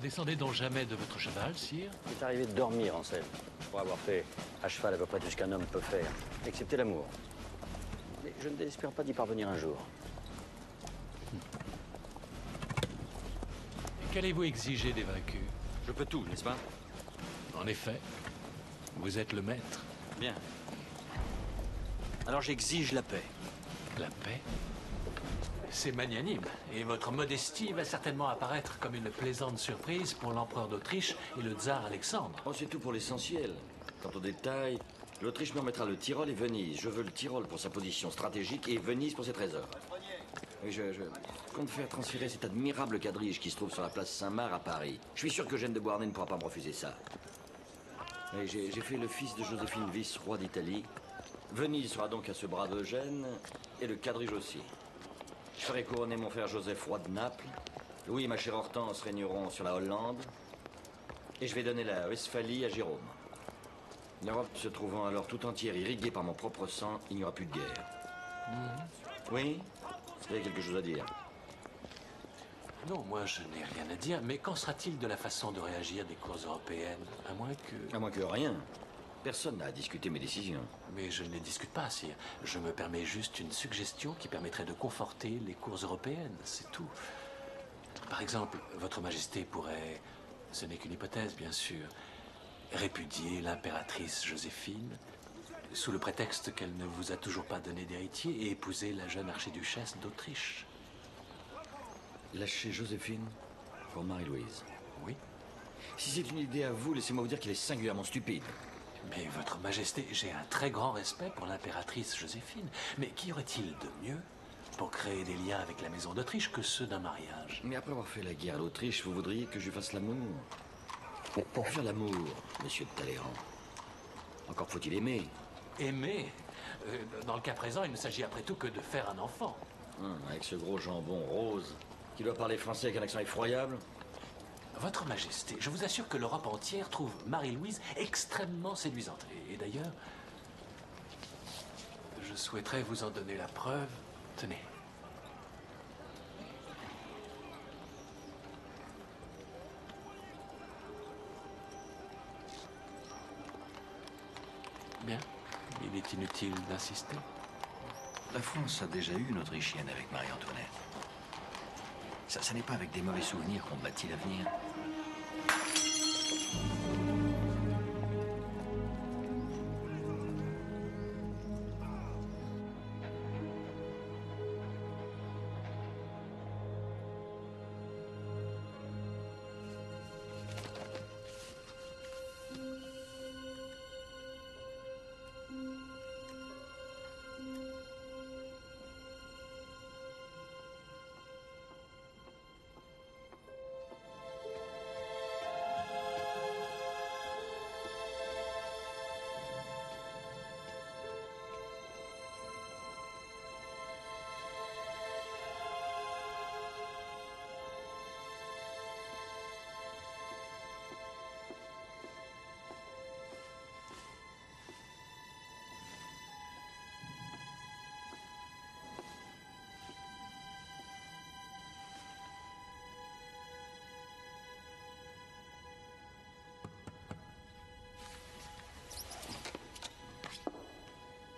Speaker 8: Descendez donc jamais de votre cheval, sire?
Speaker 14: Il est arrivé de dormir, Anselme, pour avoir fait à cheval à peu près tout ce qu'un homme peut faire, excepté l'amour. Mais je ne désespère pas d'y parvenir un jour.
Speaker 8: Qu'allez-vous exiger des vaincus?
Speaker 1: Je peux tout, n'est-ce pas?
Speaker 8: En effet, vous êtes le maître.
Speaker 1: Bien. Alors j'exige la paix.
Speaker 8: La paix? C'est magnanime, et votre modestie va certainement apparaître comme une plaisante surprise pour l'empereur d'Autriche et le tsar Alexandre.
Speaker 1: Oh, c'est tout pour l'essentiel. Quant aux détails, l'Autriche me remettra le Tyrol et Venise. Je veux le Tyrol pour sa position stratégique et Venise pour ses trésors. Oui, je compte faire transférer cet admirable quadrige qui se trouve sur la place Saint-Marc à Paris. Je suis sûr qu'Eugène de Beauharnais ne pourra pas me refuser ça. Et j'ai fait le fils de Joséphine vice-roi d'Italie. Venise sera donc à ce brave Eugène, et le quadrige aussi. Je ferai couronner mon frère Joseph roi de Naples,
Speaker 9: Louis et ma chère Hortense régneront sur la Hollande. Et je vais donner la Westphalie à Jérôme. L'Europe se trouvant alors tout entière irriguée par mon propre sang, il n'y aura plus de guerre. Oui? Vous avez quelque chose à dire?
Speaker 8: Non, moi je n'ai rien à dire, mais qu'en sera-t-il de la façon de réagir des cours européennes? À moins que...
Speaker 9: À moins que rien. Personne n'a à discuter mes décisions.
Speaker 8: Mais je ne les discute pas, sire. Je me permets juste une suggestion qui permettrait de conforter les cours européennes, c'est tout. Par exemple, Votre Majesté pourrait, ce n'est qu'une hypothèse bien sûr, répudier l'impératrice Joséphine, sous le prétexte qu'elle ne vous a toujours pas donné d'héritier, et épouser la jeune archiduchesse d'Autriche.
Speaker 9: Lâcher Joséphine pour Marie-Louise?
Speaker 8: Oui.
Speaker 9: Si c'est une idée à vous, laissez-moi vous dire qu'elle est singulièrement stupide.
Speaker 8: Mais Votre Majesté, j'ai un très grand respect pour l'impératrice Joséphine. Mais qu'y aurait-il de mieux pour créer des liens avec la maison d'Autriche que ceux d'un mariage?
Speaker 9: Mais après avoir fait la guerre à l'Autriche, vous voudriez que je lui fasse l'amour? Pour faire l'amour, monsieur de Talleyrand, encore faut-il aimer.
Speaker 8: Aimer? Dans le cas présent, il ne s'agit après tout que de faire un enfant.
Speaker 9: Avec ce gros jambon rose, qui doit parler français avec un accent effroyable.
Speaker 8: Votre Majesté, je vous assure que l'Europe entière trouve Marie-Louise extrêmement séduisante. Et d'ailleurs, je souhaiterais vous en donner la preuve. Tenez. Bien, il est inutile d'insister.
Speaker 1: La France a déjà eu une Autrichienne avec Marie-Antoinette. Ça n'est pas avec des mauvais souvenirs qu'on bâtit l'avenir.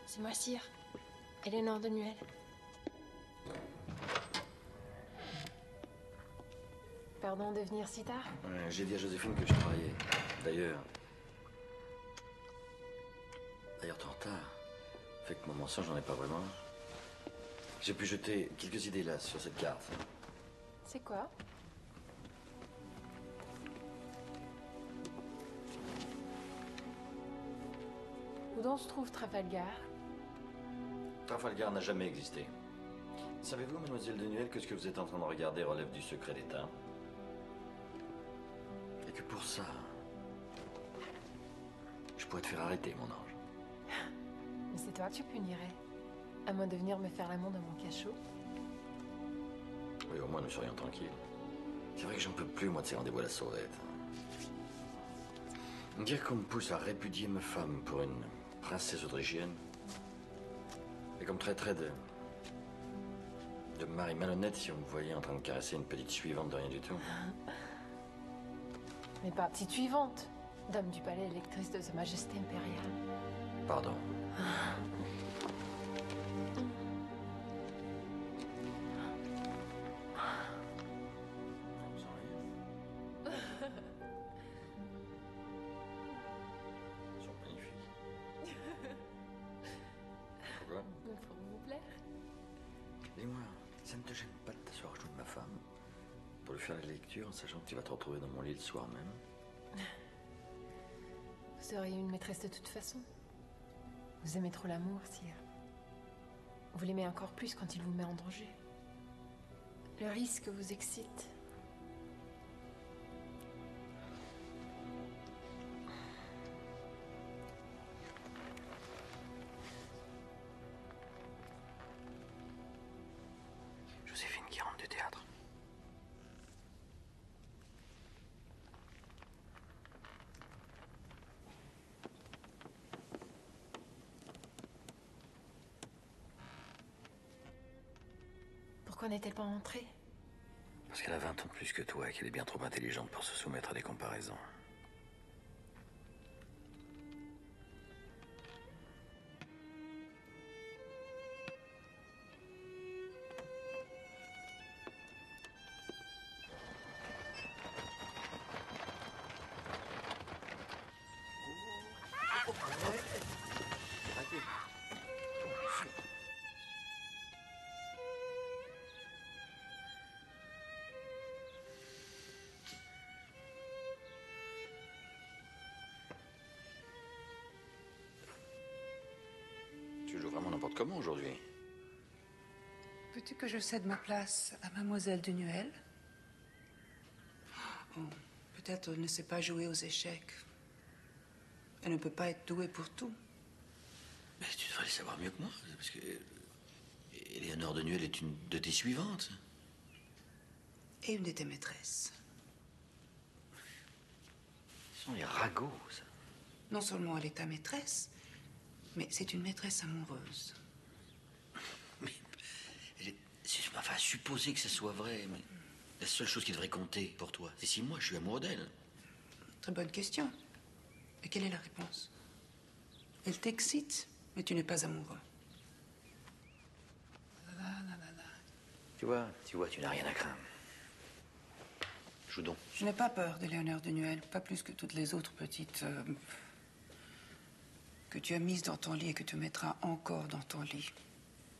Speaker 15: C'est moi, sire. Éléonore de Nuel. Pardon de venir si tard?
Speaker 9: J'ai dit à Joséphine que je travaillais. D'ailleurs, ton retard fait que mon mensonge, j'en ai pas vraiment. J'ai pu jeter quelques idées là sur cette carte.
Speaker 15: C'est quoi? Où donc se trouve Trafalgar?
Speaker 9: Trafalgar n'a jamais existé. Savez-vous, mademoiselle de Nuel, que ce que vous êtes en train de regarder relève du secret d'État? Et que pour ça, je pourrais te faire arrêter, mon ange.
Speaker 15: Mais c'est toi que tu punirais. À moins de venir me faire l'amour dans mon cachot.
Speaker 9: Oui, au moins nous serions tranquilles. C'est vrai que j'en peux plus, moi, de ces rendez-vous à la sauvette. Dire qu'on me pousse à répudier ma femme pour une princesse autrichienne. Et qu'on me traiterait de mari malhonnête si on me voyait en train de caresser une petite suivante de rien du tout.
Speaker 15: Mais pas petite suivante. Dame du palais électrice de Sa Majesté impériale.
Speaker 9: Pardon. Ils sont magnifiques. Pourquoi?
Speaker 15: Pour vous plaire.
Speaker 9: Dis-moi, ça ne te gêne pas de t'asseoir au genoux de ma femme pour lui faire la lecture en sachant que tu vas te retrouver dans mon lit le soir même?
Speaker 15: Vous seriez une maîtresse de toute façon. Vous aimez trop l'amour, sire. Vous l'aimez encore plus quand il vous met en danger. Le risque vous excite.
Speaker 1: Joséphine qui rentre du théâtre.
Speaker 15: Pourquoi n'est-elle pas entrée?
Speaker 9: Parce qu'elle a 20 ans de plus que toi et qu'elle est bien trop intelligente pour se soumettre à des comparaisons. Tu joues vraiment n'importe comment aujourd'hui.
Speaker 6: Veux-tu que je cède ma place à Mademoiselle de Nuel? Bon, peut-être elle ne sait pas jouer aux échecs. Elle ne peut pas être douée pour tout.
Speaker 9: Mais tu devrais le savoir mieux que moi, parce que Éléonore de Nuel est une de tes suivantes.
Speaker 6: Et une de tes maîtresses.
Speaker 9: Ce sont les ragots, ça.
Speaker 6: Non seulement elle est ta maîtresse, mais c'est une maîtresse amoureuse.
Speaker 9: Enfin, supposer que ce soit vrai, mais la seule chose qui devrait compter pour toi, c'est si moi je suis amoureux d'elle.
Speaker 6: Très bonne question. Et quelle est la réponse? Elle t'excite, mais tu n'es pas amoureux.
Speaker 9: Tu vois, tu n'as rien à craindre. Joue donc.
Speaker 6: Je n'ai pas peur d'Éléonore de Nuel, pas plus que toutes les autres petites... que tu as mises dans ton lit et que tu mettras encore dans ton lit.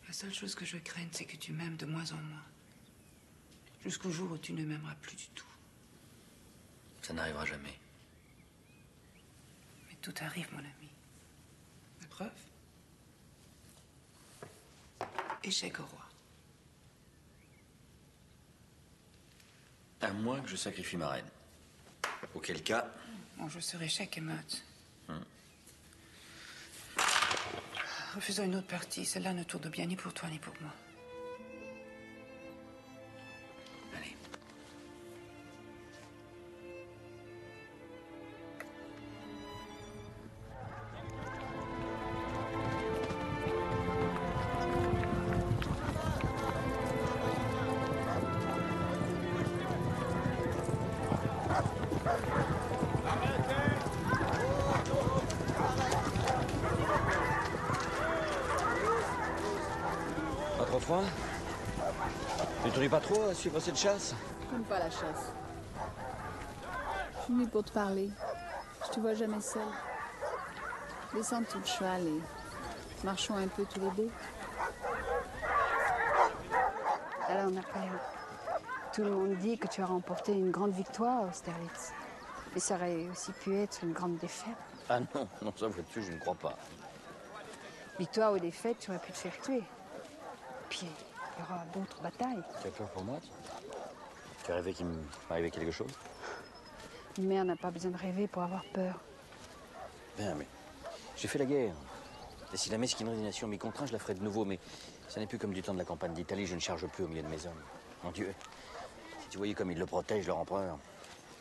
Speaker 6: La seule chose que je craigne, c'est que tu m'aimes de moins en moins. Jusqu'au jour où tu ne m'aimeras plus du tout.
Speaker 9: Ça n'arrivera jamais.
Speaker 6: Mais tout arrive, mon ami. La preuve? Échec au roi.
Speaker 9: À moins que je sacrifie ma reine. Auquel cas...
Speaker 6: Bon, je serai échec et meute. Refusons une autre partie. Celle-là ne tourne bien ni pour toi ni pour moi.
Speaker 9: Allez.
Speaker 14: Pas trop froid? Tu t'ennuies pas trop à suivre cette chasse?
Speaker 16: J'aime pas la chasse. Je suis venue pour te parler. Je te vois jamais seule. Descends tout le cheval et marchons un peu tous les deux.
Speaker 17: Alors, Napoléon, tout le monde dit que tu as remporté une grande victoire à Austerlitz. Mais ça aurait aussi pu être une grande défaite.
Speaker 14: Ah non, non, ça vois-tu, je ne crois pas.
Speaker 17: Victoire ou défaite, tu aurais pu te faire tuer. Puis, il y aura d'autres batailles.
Speaker 14: Tu as peur pour moi? Tu as rêvé qu'il m'arrivait quelque chose?
Speaker 17: Une mère n'a pas besoin de rêver pour avoir peur.
Speaker 14: Bien, mais j'ai fait la guerre. Et si la mesquinerie des nations m'y contraint, je la ferai de nouveau. Mais ça n'est plus comme du temps de la campagne d'Italie. Je ne charge plus au milieu de mes hommes. Mon Dieu, si tu voyais comme ils le protègent, leur empereur.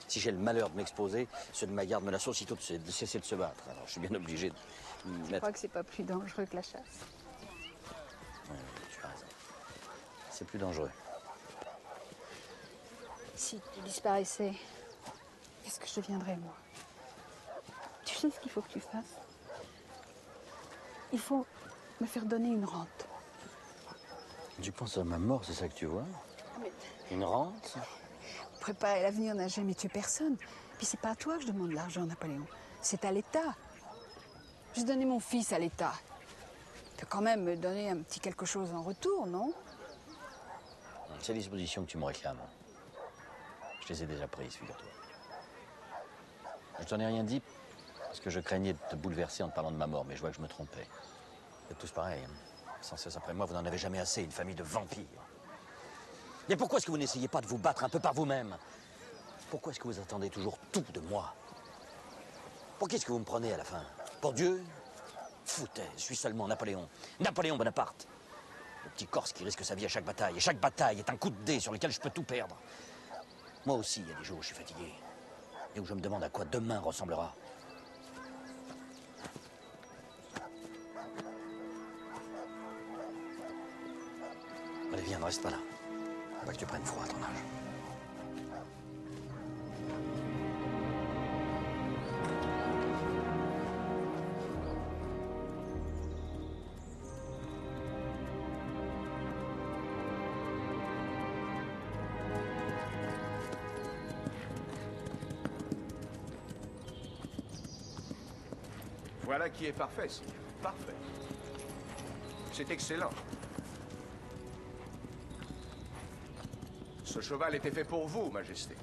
Speaker 14: Si j'ai le malheur de m'exposer, ceux de ma garde me lassent aussitôt de cesser de se battre. Alors je suis bien obligé de me
Speaker 17: Je
Speaker 14: mettre...
Speaker 17: crois que c'est pas plus dangereux que la chasse.
Speaker 14: Oui, tu as raison. C'est plus dangereux.
Speaker 17: Si tu disparaissais, qu'est-ce que je deviendrais, moi? Tu sais ce qu'il faut que tu fasses? Il faut me faire donner une rente.
Speaker 14: Tu penses à ma mort, c'est ça que tu vois?
Speaker 17: Mais...
Speaker 14: Une rente?
Speaker 17: Préparer l'avenir n'a jamais tué personne. Puis c'est pas à toi que je demande l'argent, Napoléon. C'est à l'État. J'ai donné mon fils à l'État. Tu peux quand même me donner un petit quelque chose en retour, non?
Speaker 14: C'est les dispositions que tu me réclames. Je les ai déjà prises, figure-toi. Je t'en ai rien dit parce que je craignais de te bouleverser en te parlant de ma mort, mais je vois que je me trompais. Vous êtes tous pareils. Sans cesse après moi, vous n'en avez jamais assez, une famille de vampires. Mais pourquoi est-ce que vous n'essayez pas de vous battre un peu par vous-même? Pourquoi est-ce que vous attendez toujours tout de moi? Pour qui est-ce que vous me prenez à la fin? Pour Dieu? Foutaise, je suis seulement Napoléon. Napoléon Bonaparte. Le petit Corse qui risque sa vie à chaque bataille. Et chaque bataille est un coup de dé sur lequel je peux tout perdre. Moi aussi, il y a des jours où je suis fatigué. Et où je me demande à quoi demain ressemblera. Allez, viens, ne reste pas là.
Speaker 1: Pas que tu prennes froid à ton âge.
Speaker 23: Voilà qui est parfait, sire. Parfait. C'est excellent. Ce cheval était fait pour vous, Majesté.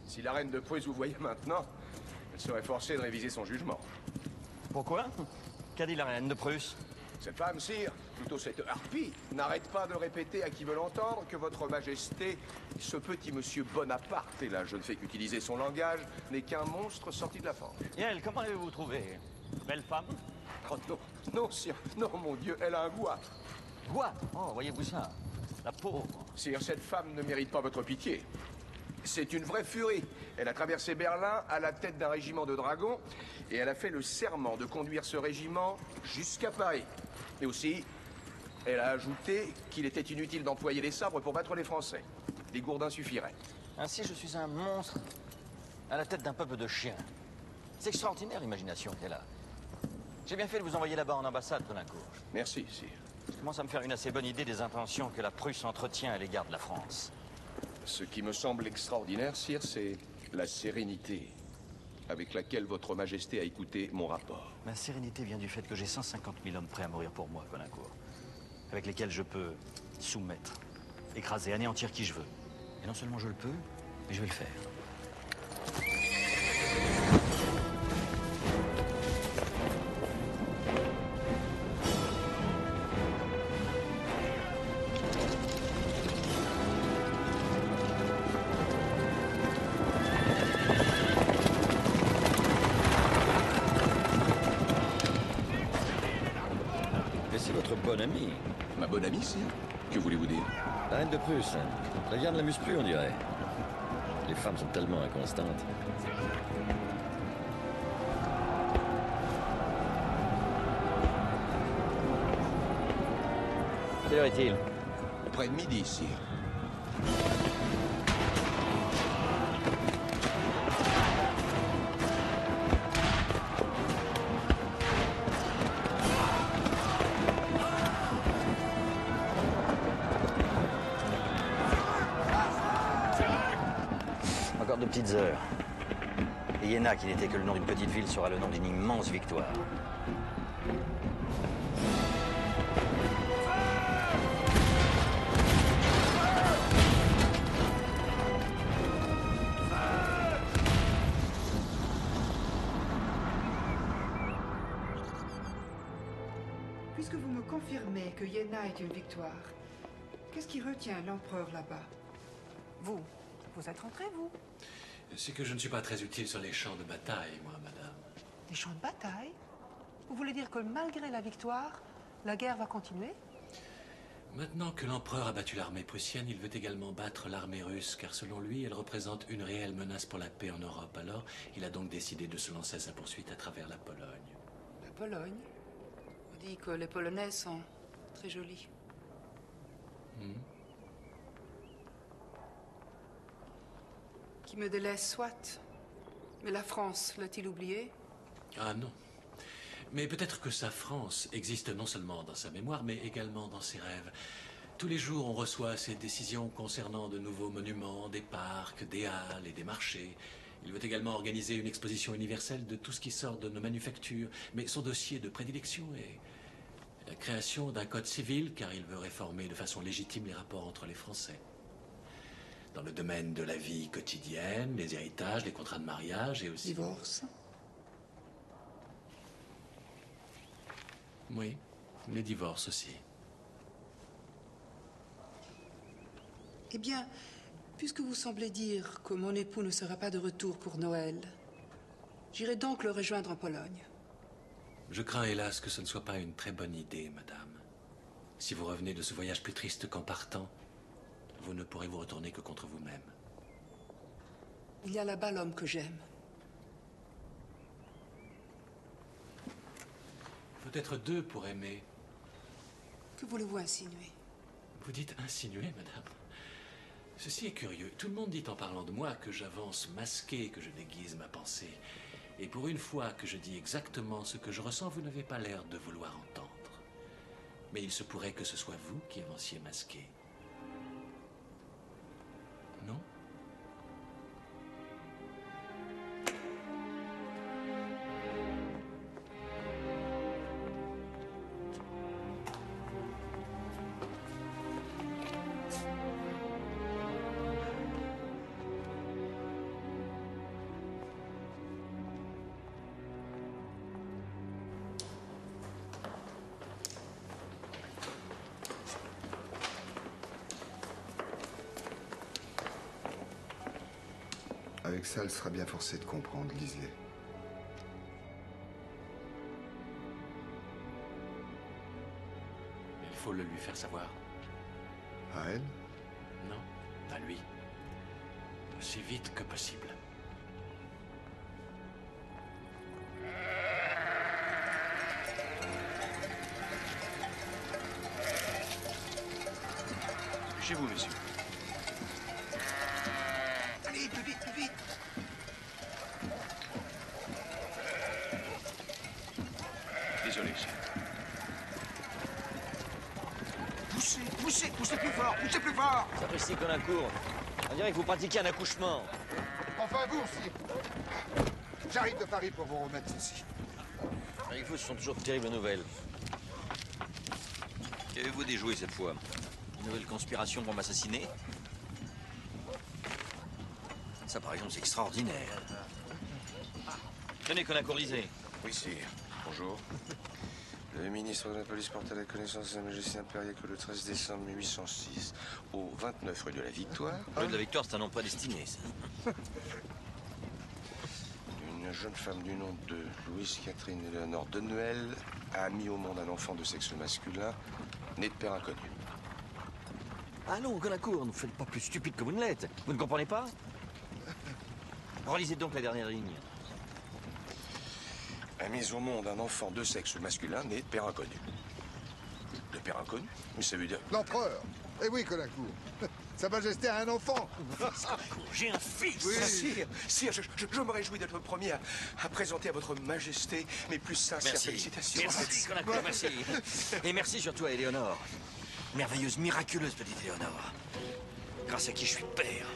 Speaker 23: Si la reine de Prusse vous voyait maintenant, elle serait forcée de réviser son jugement.
Speaker 1: Pourquoi? Qu'a dit la reine de Prusse?
Speaker 23: Cette femme, sire, plutôt cette harpie, n'arrête pas de répéter à qui veut l'entendre que votre Majesté, ce petit monsieur Bonaparte, et là je ne fais qu'utiliser son langage, n'est qu'un monstre sorti de la fange.
Speaker 1: Et elle, comment l'avez-vous trouvée? Belle femme?
Speaker 23: Oh non, non, sire, non, mon Dieu, elle a un goitre.
Speaker 1: Goitre? Oh, voyez-vous ça? La pauvre.
Speaker 23: Sire, cette femme ne mérite pas votre pitié. C'est une vraie furie. Elle a traversé Berlin à la tête d'un régiment de dragons, et elle a fait le serment de conduire ce régiment jusqu'à Paris. Et aussi, elle a ajouté qu'il était inutile d'employer les sabres pour battre les Français. Des gourdins suffiraient.
Speaker 1: Ainsi, je suis un monstre à la tête d'un peuple de chiens. C'est extraordinaire l'imagination qu'elle a. J'ai bien fait de vous envoyer là-bas en ambassade, Colincourt.
Speaker 23: Merci, sire.
Speaker 1: Je commence à me faire une assez bonne idée des intentions que la Prusse entretient à l'égard de la France.
Speaker 23: Ce qui me semble extraordinaire, sire, c'est la sérénité avec laquelle votre Majesté a écouté mon rapport.
Speaker 1: Ma sérénité vient du fait que j'ai 150 000 hommes prêts à mourir pour moi, Colincourt, avec lesquels je peux soumettre, écraser, anéantir qui je veux. Et non seulement je le peux, mais je vais le faire.
Speaker 9: Bonne amie.
Speaker 23: Ma bonne amie, sire? Que voulez-vous dire?
Speaker 9: La reine de Prusse. La viande ne l'amuse plus, on dirait. Les femmes sont tellement inconstantes.
Speaker 1: Quelle heure est-il?
Speaker 23: Près de midi, sire.
Speaker 1: Encore 2 petites heures. Et Iéna, qui n'était que le nom d'une petite ville, sera le nom d'une immense victoire.
Speaker 6: Puisque vous me confirmez que Iéna est une victoire, qu'est-ce qui retient l'empereur là-bas? Vous êtes rentré, vous?
Speaker 8: C'est que je ne suis pas très utile sur les champs de bataille, moi, madame.
Speaker 6: Des champs de bataille? Vous voulez dire que malgré la victoire, la guerre va continuer?
Speaker 8: Maintenant que l'empereur a battu l'armée prussienne, il veut également battre l'armée russe, car selon lui, elle représente une réelle menace pour la paix en Europe. Alors, il a donc décidé de se lancer à sa poursuite à travers la Pologne.
Speaker 6: La Pologne? On dit que les Polonais sont très jolis. Qui me délaisse, soit. Mais la France, l'a-t-il oublié?
Speaker 8: Ah non. Mais peut-être que sa France existe non seulement dans sa mémoire, mais également dans ses rêves. Tous les jours, on reçoit ses décisions concernant de nouveaux monuments, des parcs, des halles et des marchés. Il veut également organiser une exposition universelle de tout ce qui sort de nos manufactures. Mais son dossier de prédilection est la création d'un code civil, car il veut réformer de façon légitime les rapports entre les Français. Dans le domaine de la vie quotidienne, les héritages, les contrats de mariage et aussi...
Speaker 6: Divorce?
Speaker 8: Oui, les divorces aussi.
Speaker 6: Eh bien, puisque vous semblez dire que mon époux ne sera pas de retour pour Noël, j'irai donc le rejoindre en Pologne.
Speaker 8: Je crains hélas que ce ne soit pas une très bonne idée, madame. Si vous revenez de ce voyage plus triste qu'en partant, vous ne pourrez vous retourner que contre vous-même.
Speaker 6: Il y a là-bas l'homme que j'aime.
Speaker 8: Peut-être 2 pour aimer.
Speaker 6: Que voulez-vous insinuer?
Speaker 8: Vous dites insinuer, madame? Ceci est curieux. Tout le monde dit en parlant de moi que j'avance masqué, que je déguise ma pensée. Et pour une fois que je dis exactement ce que je ressens, vous n'avez pas l'air de vouloir entendre. Mais il se pourrait que ce soit vous qui avanciez masqué. Non?
Speaker 10: Avec ça, elle sera bien forcée de comprendre, lisez-les.
Speaker 8: Il faut le lui faire savoir.
Speaker 10: À elle?
Speaker 8: Non, à lui. Aussi vite que possible.
Speaker 23: Chez vous, monsieur.
Speaker 12: Allez, plus vite, plus vite.
Speaker 23: Désolé, chef.
Speaker 12: Poussez, poussez, poussez plus fort, poussez plus fort.
Speaker 14: Sapristi Colincourt, on dirait que vous pratiquez un accouchement.
Speaker 10: Enfin, vous aussi. J'arrive de Paris pour vous remettre ceci.
Speaker 14: Avec vous, ce sont toujours de terribles nouvelles.
Speaker 1: Qu'avez-vous déjoué cette fois? Une nouvelle conspiration pour m'assassiner? Ça, par exemple, c'est extraordinaire.
Speaker 14: Tenez, Colincourt, lisez.
Speaker 23: Oui, sire. Bonjour. Le ministre de la police porte à la connaissance de Sa Majesté impériale que le 13 décembre 1806, au 29 rue de la Victoire...
Speaker 1: Rue de la Victoire, c'est un nom prédestiné, ça.
Speaker 23: Une jeune femme du nom de Louise Catherine Éléonore Denuel a mis au monde un enfant de sexe masculin, né de père inconnu.
Speaker 1: Ah non, Colincourt, ne faites pas plus stupide que vous ne l'êtes. Vous ne comprenez pas? Relisez donc la dernière ligne.
Speaker 23: A mis au monde un enfant de sexe masculin, né de père inconnu. De père inconnu? Mais ça veut dire...
Speaker 10: L'empereur. Eh oui, Colincourt. Sa Majesté a un enfant.
Speaker 1: J'ai un fils.
Speaker 23: Oui, sire, je me réjouis d'être le premier à présenter à votre Majesté mes plus sincères
Speaker 1: Merci.
Speaker 23: félicitations.
Speaker 1: Merci, Colincourt, merci. Et merci surtout à Éléonore. Merveilleuse, miraculeuse petite Éléonore. Grâce à qui je suis père.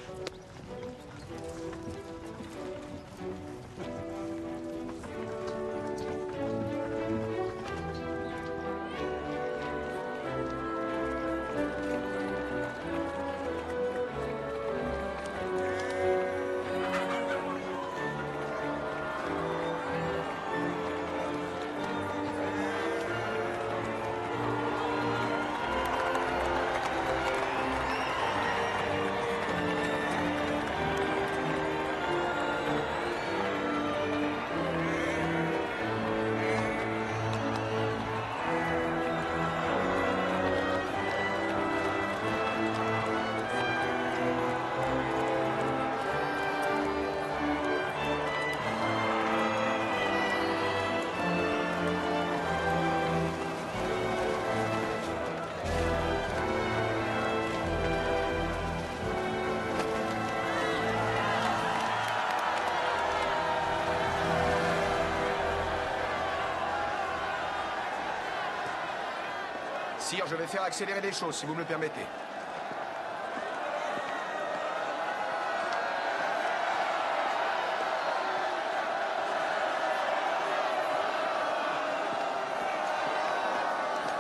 Speaker 23: Sire, je vais faire accélérer les choses, si vous me le permettez.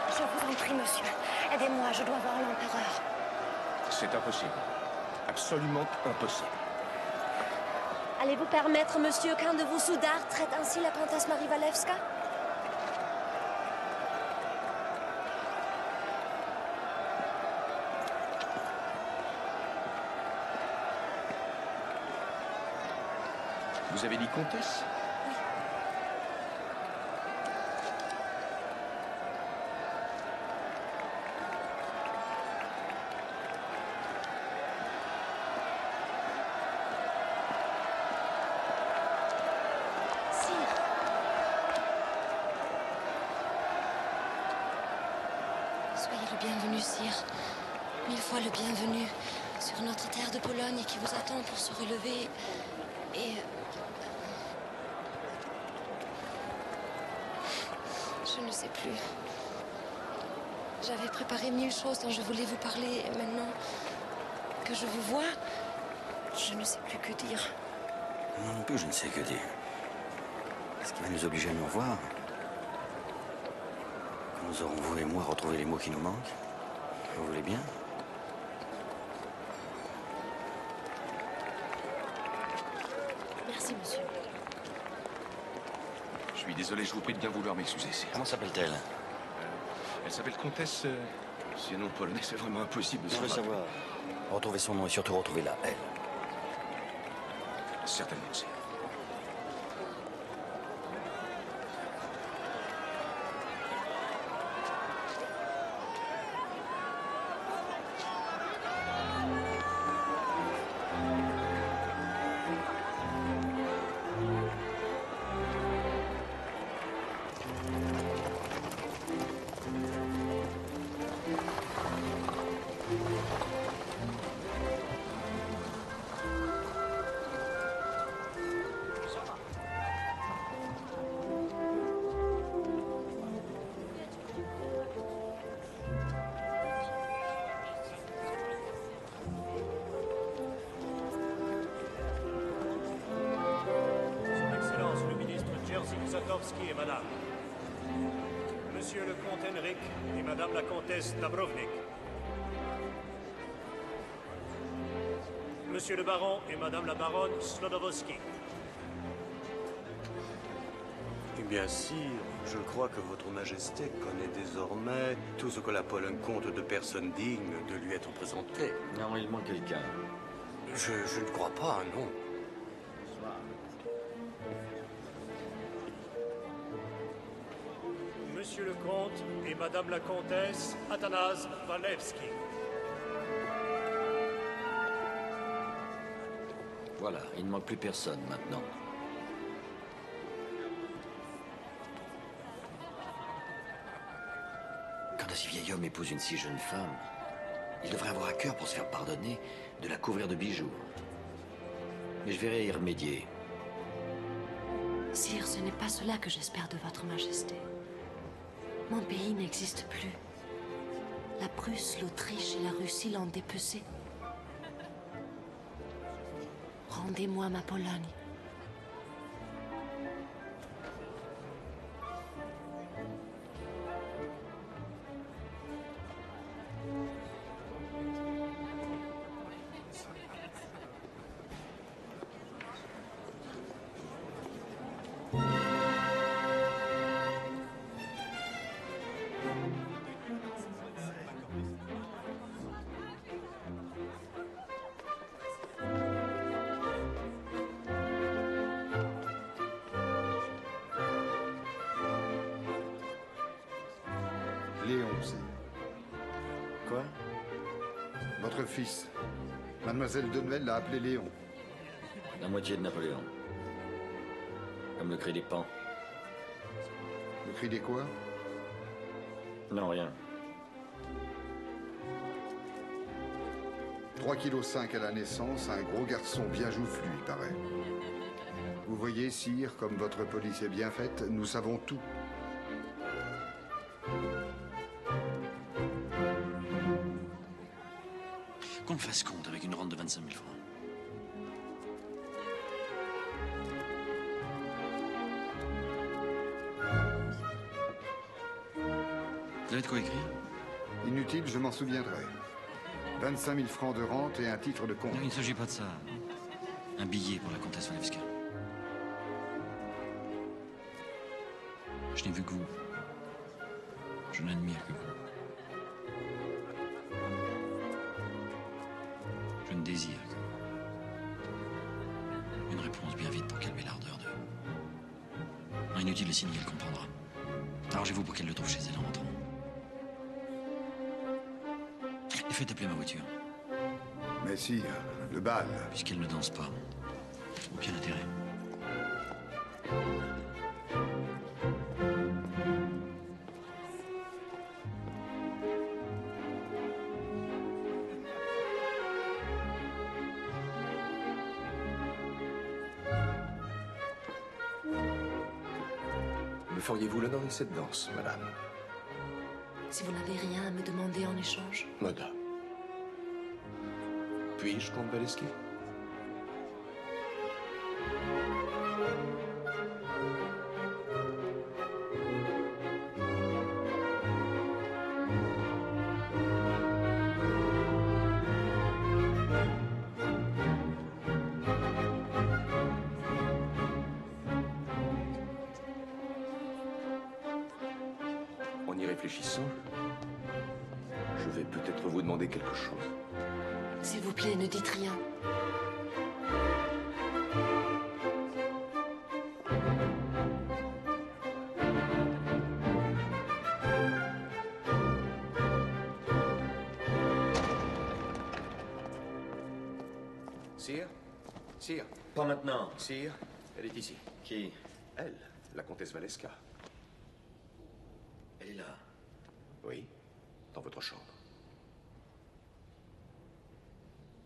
Speaker 5: Je vous en prie, monsieur. Aidez-moi, je dois voir l'empereur.
Speaker 23: C'est impossible. Absolument impossible.
Speaker 5: Allez-vous permettre, monsieur, qu'un de vos soudards traite ainsi la comtesse Marie Walewska?
Speaker 23: Vous avez dit comtesse?
Speaker 5: Soyez le bienvenu, sire. 1000 fois le bienvenu. sur notre terre de Pologne et qui vous attend pour se relever. Et... je ne sais plus. J'avais préparé 1000 choses dont je voulais vous parler. Et maintenant que je vous vois, je ne sais plus que dire.
Speaker 1: Moi non plus, je ne sais que dire. Ce qui va nous obliger à nous revoir. Quand nous aurons, vous et moi, retrouvé les mots qui nous manquent. Vous voulez bien?
Speaker 5: Merci, monsieur.
Speaker 23: Je suis désolé, je vous prie de bien vouloir m'excuser, sire.
Speaker 1: Comment s'appelle-t-elle?
Speaker 23: Elle s'appelle Comtesse... Si un nom polonais, c'est vraiment impossible de
Speaker 1: Je veux savoir. Retrouver son nom et surtout retrouver la elle.
Speaker 23: Certainement, sire.
Speaker 7: Et madame. Monsieur le comte Henrik et madame la comtesse Dabrovnik. Monsieur le baron et madame la baronne Slodowski.
Speaker 13: Eh bien, sire, je crois que votre majesté connaît désormais tout ce que la Pologne compte de personnes dignes de lui être présentées.
Speaker 1: Non, il manque quelqu'un.
Speaker 13: Je ne crois pas, non.
Speaker 7: Monsieur le comte et madame la comtesse Athanas Walewski.
Speaker 1: Voilà, il ne manque plus personne maintenant. Quand un si vieil homme épouse une si jeune femme, il devrait avoir à cœur, pour se faire pardonner, de la couvrir de bijoux. Mais je verrai y remédier.
Speaker 5: Sire, ce n'est pas cela que j'espère de votre majesté. Mon pays n'existe plus. La Prusse, l'Autriche et la Russie l'ont dépecé. Rendez-moi ma Pologne.
Speaker 10: Léon, c'est...
Speaker 1: Quoi?
Speaker 10: Votre fils. Mademoiselle Denvel l'a appelé Léon.
Speaker 1: La moitié de Napoléon. Comme le cri des pans.
Speaker 10: Le cri des quoi?
Speaker 1: Non, rien.
Speaker 10: 3,5 kg à la naissance, un gros garçon bien joufflu, il paraît. Vous voyez, sire, comme votre police est bien faite, nous savons tout.
Speaker 1: Qu'on me fasse compte avec une rente de 25 000 francs. Vous avez de quoi écrire?
Speaker 10: Inutile, je m'en souviendrai. 25 000 francs de rente et un titre de compte.
Speaker 1: Non, il ne s'agit pas de ça. Un billet pour la comtesse Walewska. Je n'ai vu que vous. Je n'admire que vous. Je ne désire que une réponse bien vite pour calmer l'ardeur de... Non, inutile de signer, elle comprendra. Arrangez-vous pour qu'elle le trouve chez elle en rentrant. Et faites appeler ma voiture.
Speaker 10: Mais sire, le bal...
Speaker 1: Puisqu'elle ne danse pas, aucun intérêt.
Speaker 23: Me feriez-vous l'honneur de cette danse, madame?
Speaker 5: Si vous n'avez rien à me demander en échange.
Speaker 23: Madame. Puis-je, comte Valeski? En y réfléchissant, je vais peut-être vous demander quelque chose.
Speaker 5: S'il vous plaît, ne dites rien.
Speaker 23: Sire? Sire?
Speaker 9: Pas maintenant.
Speaker 23: Sire, elle est ici.
Speaker 9: Qui?
Speaker 23: Elle, la comtesse Valeska.
Speaker 9: Elle est là.
Speaker 23: Oui, dans votre chambre.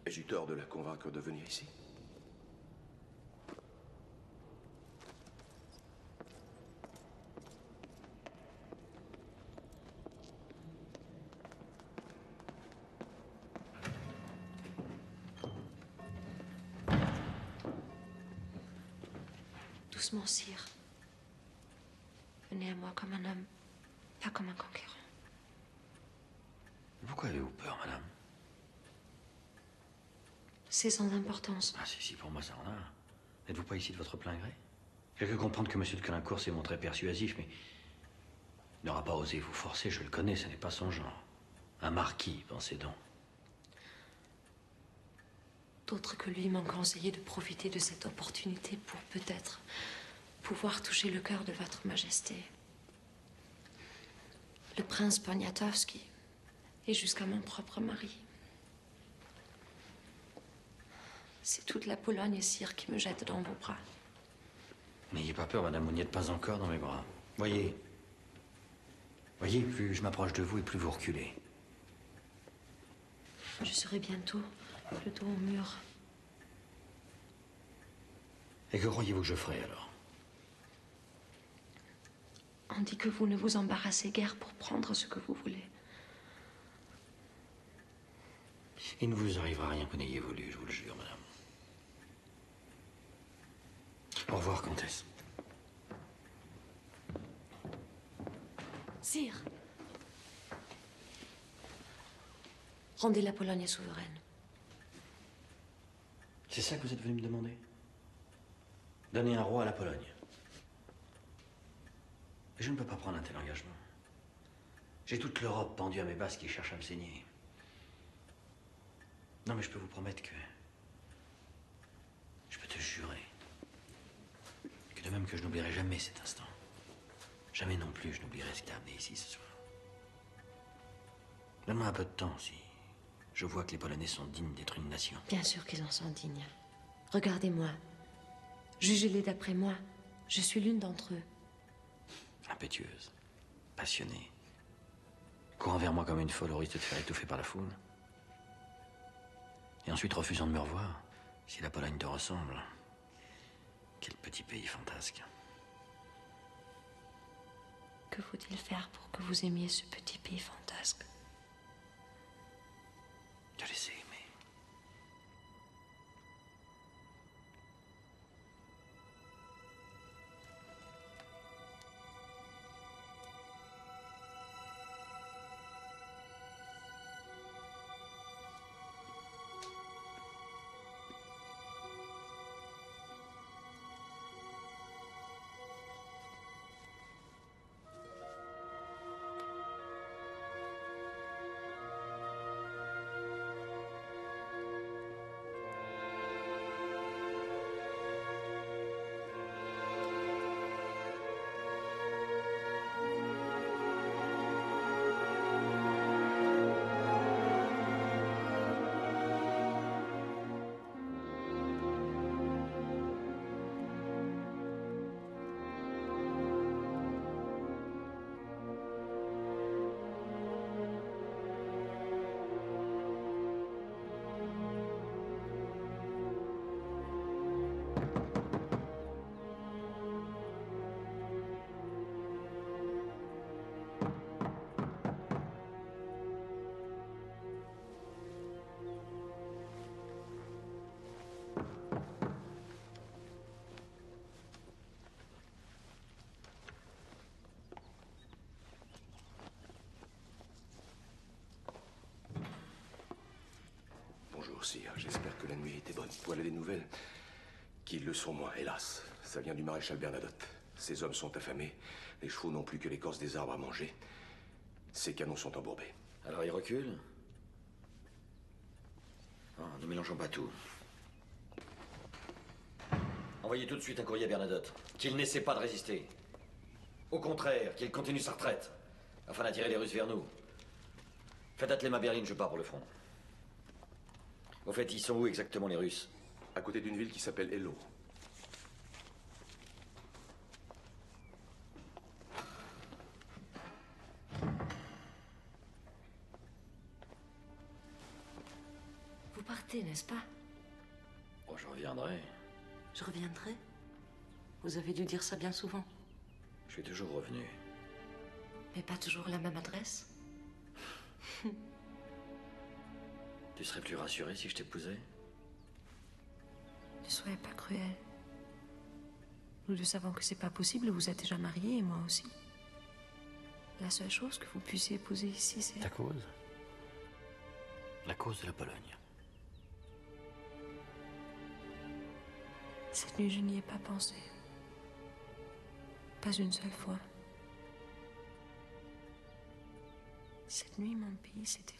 Speaker 23: Ai-je eu tort de la convaincre de venir ici?
Speaker 5: Doucement, sire. Venez à moi comme un homme, pas comme un conquérant.
Speaker 1: Pourquoi avez-vous peur, madame?
Speaker 5: C'est sans importance.
Speaker 1: Ah, si, pour moi, ça en a. N'êtes-vous pas ici de votre plein gré? J'ai cru comprendre que monsieur de Caulaincourt s'est montré persuasif, mais il n'aura pas osé vous forcer, je le connais, ce n'est pas son genre. Un marquis, pensez donc.
Speaker 5: D'autres que lui m'ont conseillé de profiter de cette opportunité pour peut-être pouvoir toucher le cœur de votre majesté. Le prince Poniatowski et jusqu'à mon propre mari. C'est toute la Pologne, sire, qui me jette dans vos bras.
Speaker 1: N'ayez pas peur, madame, vous n'y êtes pas encore dans mes bras. Voyez, plus je m'approche de vous et plus vous reculez.
Speaker 5: Je serai bientôt le dos au mur.
Speaker 1: Et que croyez-vous que je ferai, alors?
Speaker 5: On dit que vous ne vous embarrassez guère pour prendre ce que vous voulez.
Speaker 1: Il ne vous arrivera rien que vous n'ayez voulu, je vous le jure, madame. Au revoir, comtesse.
Speaker 5: Sire, rendez la Pologne souveraine.
Speaker 1: C'est ça que vous êtes venu me demander? Donner un roi à la Pologne. Et je ne peux pas prendre un tel engagement. J'ai toute l'Europe pendue à mes basses qui cherche à me saigner. Non, mais je peux vous promettre que... Je peux te jurer que de même que je n'oublierai jamais cet instant, jamais non plus je n'oublierai ce qui t'a amené ici ce soir. Donne-moi un peu de temps si je vois que les Polonais sont dignes d'être une nation.
Speaker 5: Bien sûr qu'ils en sont dignes. Regardez-moi. Jugez-les d'après moi. Je suis l'une d'entre eux.
Speaker 1: Impétueuse, passionnée, courant vers moi comme une folle au risque de te faire étouffer par la foule. Et ensuite refusant de me revoir, si la Pologne te ressemble. Quel petit pays fantasque.
Speaker 5: Que faut-il faire pour que vous aimiez ce petit pays fantasque?
Speaker 1: Te laisser aimer.
Speaker 13: Bonjour, sire. J'espère que la nuit a été bonne. Voilà des nouvelles qui le sont moins, hélas. Ça vient du maréchal Bernadotte. Ces hommes sont affamés. Les chevaux n'ont plus que l'écorce des arbres à manger. Ces canons sont embourbés.
Speaker 9: Alors ils reculent? Oh, ne mélangeons pas tout. Envoyez tout de suite un courrier à Bernadotte. Qu'il n'essaie pas de résister. Au contraire, qu'il continue sa retraite. Afin d'attirer les Russes vers nous. Faites atteler ma berline, je pars pour le front. Au fait, ils sont où exactement les Russes?
Speaker 13: À côté d'une ville qui s'appelle Hello.
Speaker 5: Vous partez, n'est-ce pas?
Speaker 9: Oh, je reviendrai.
Speaker 5: Je reviendrai. Vous avez dû dire ça bien souvent.
Speaker 9: Je suis toujours revenu.
Speaker 5: Mais pas toujours la même adresse.
Speaker 9: Tu serais plus rassuré si je t'épousais?
Speaker 5: Ne soyez pas cruel. Nous deux savons que c'est pas possible, vous êtes déjà mariés et moi aussi. La seule chose que vous puissiez épouser ici, c'est...
Speaker 9: Ta cause? La cause de la Pologne.
Speaker 5: Cette nuit, je n'y ai pas pensé. Pas une seule fois. Cette nuit, mon pays, c'était vous.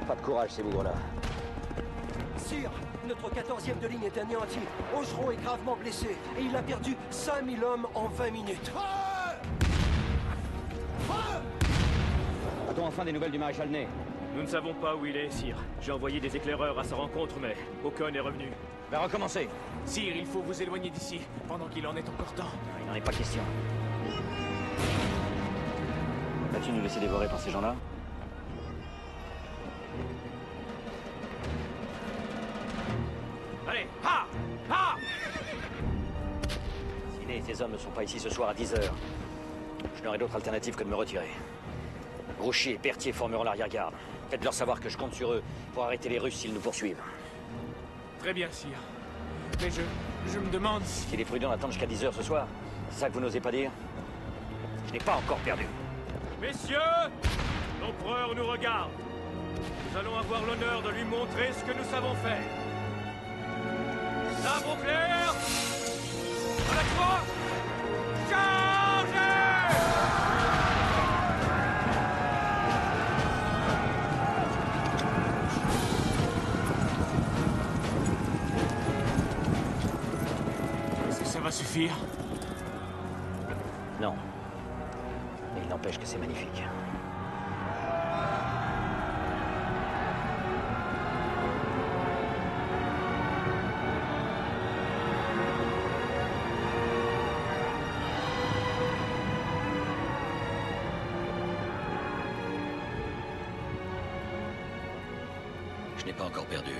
Speaker 14: Pas de courage, ces bougres-là.
Speaker 3: Sire, notre 14e de ligne est anéanti. Augeron est gravement blessé et il a perdu 5000 hommes en 20 minutes.
Speaker 14: A-t-on enfin des nouvelles du maréchal Ney?
Speaker 18: Nous ne savons pas où il est, sire. J'ai envoyé des éclaireurs à sa rencontre, mais aucun n'est revenu.
Speaker 14: Va recommencer.
Speaker 18: Sire, il faut vous éloigner d'ici, pendant qu'il en est encore temps.
Speaker 14: Il n'en est pas question. Vas-tu nous laisser dévorer par ces gens-là?
Speaker 18: Allez, ha! Ha!
Speaker 14: Si Ney et ses hommes ne sont pas ici ce soir à 10 h, je n'aurai d'autre alternative que de me retirer. Grouchy et Berthier formeront l'arrière-garde. Faites-leur savoir que je compte sur eux pour arrêter les Russes s'ils nous poursuivent.
Speaker 18: Très bien, sire. Mais je me demande si...
Speaker 14: Il est prudent d'attendre jusqu'à 10 h ce soir. C'est ça que vous n'osez pas dire? Je n'ai pas encore perdu.
Speaker 18: Messieurs, l'empereur nous regarde. Nous allons avoir l'honneur de lui montrer ce que nous savons faire. Sabre au clair! À la croix! Chargez! Est-ce que ça va suffire?
Speaker 14: Non. Mais il n'empêche que c'est magnifique.
Speaker 9: Je n'ai pas encore perdu.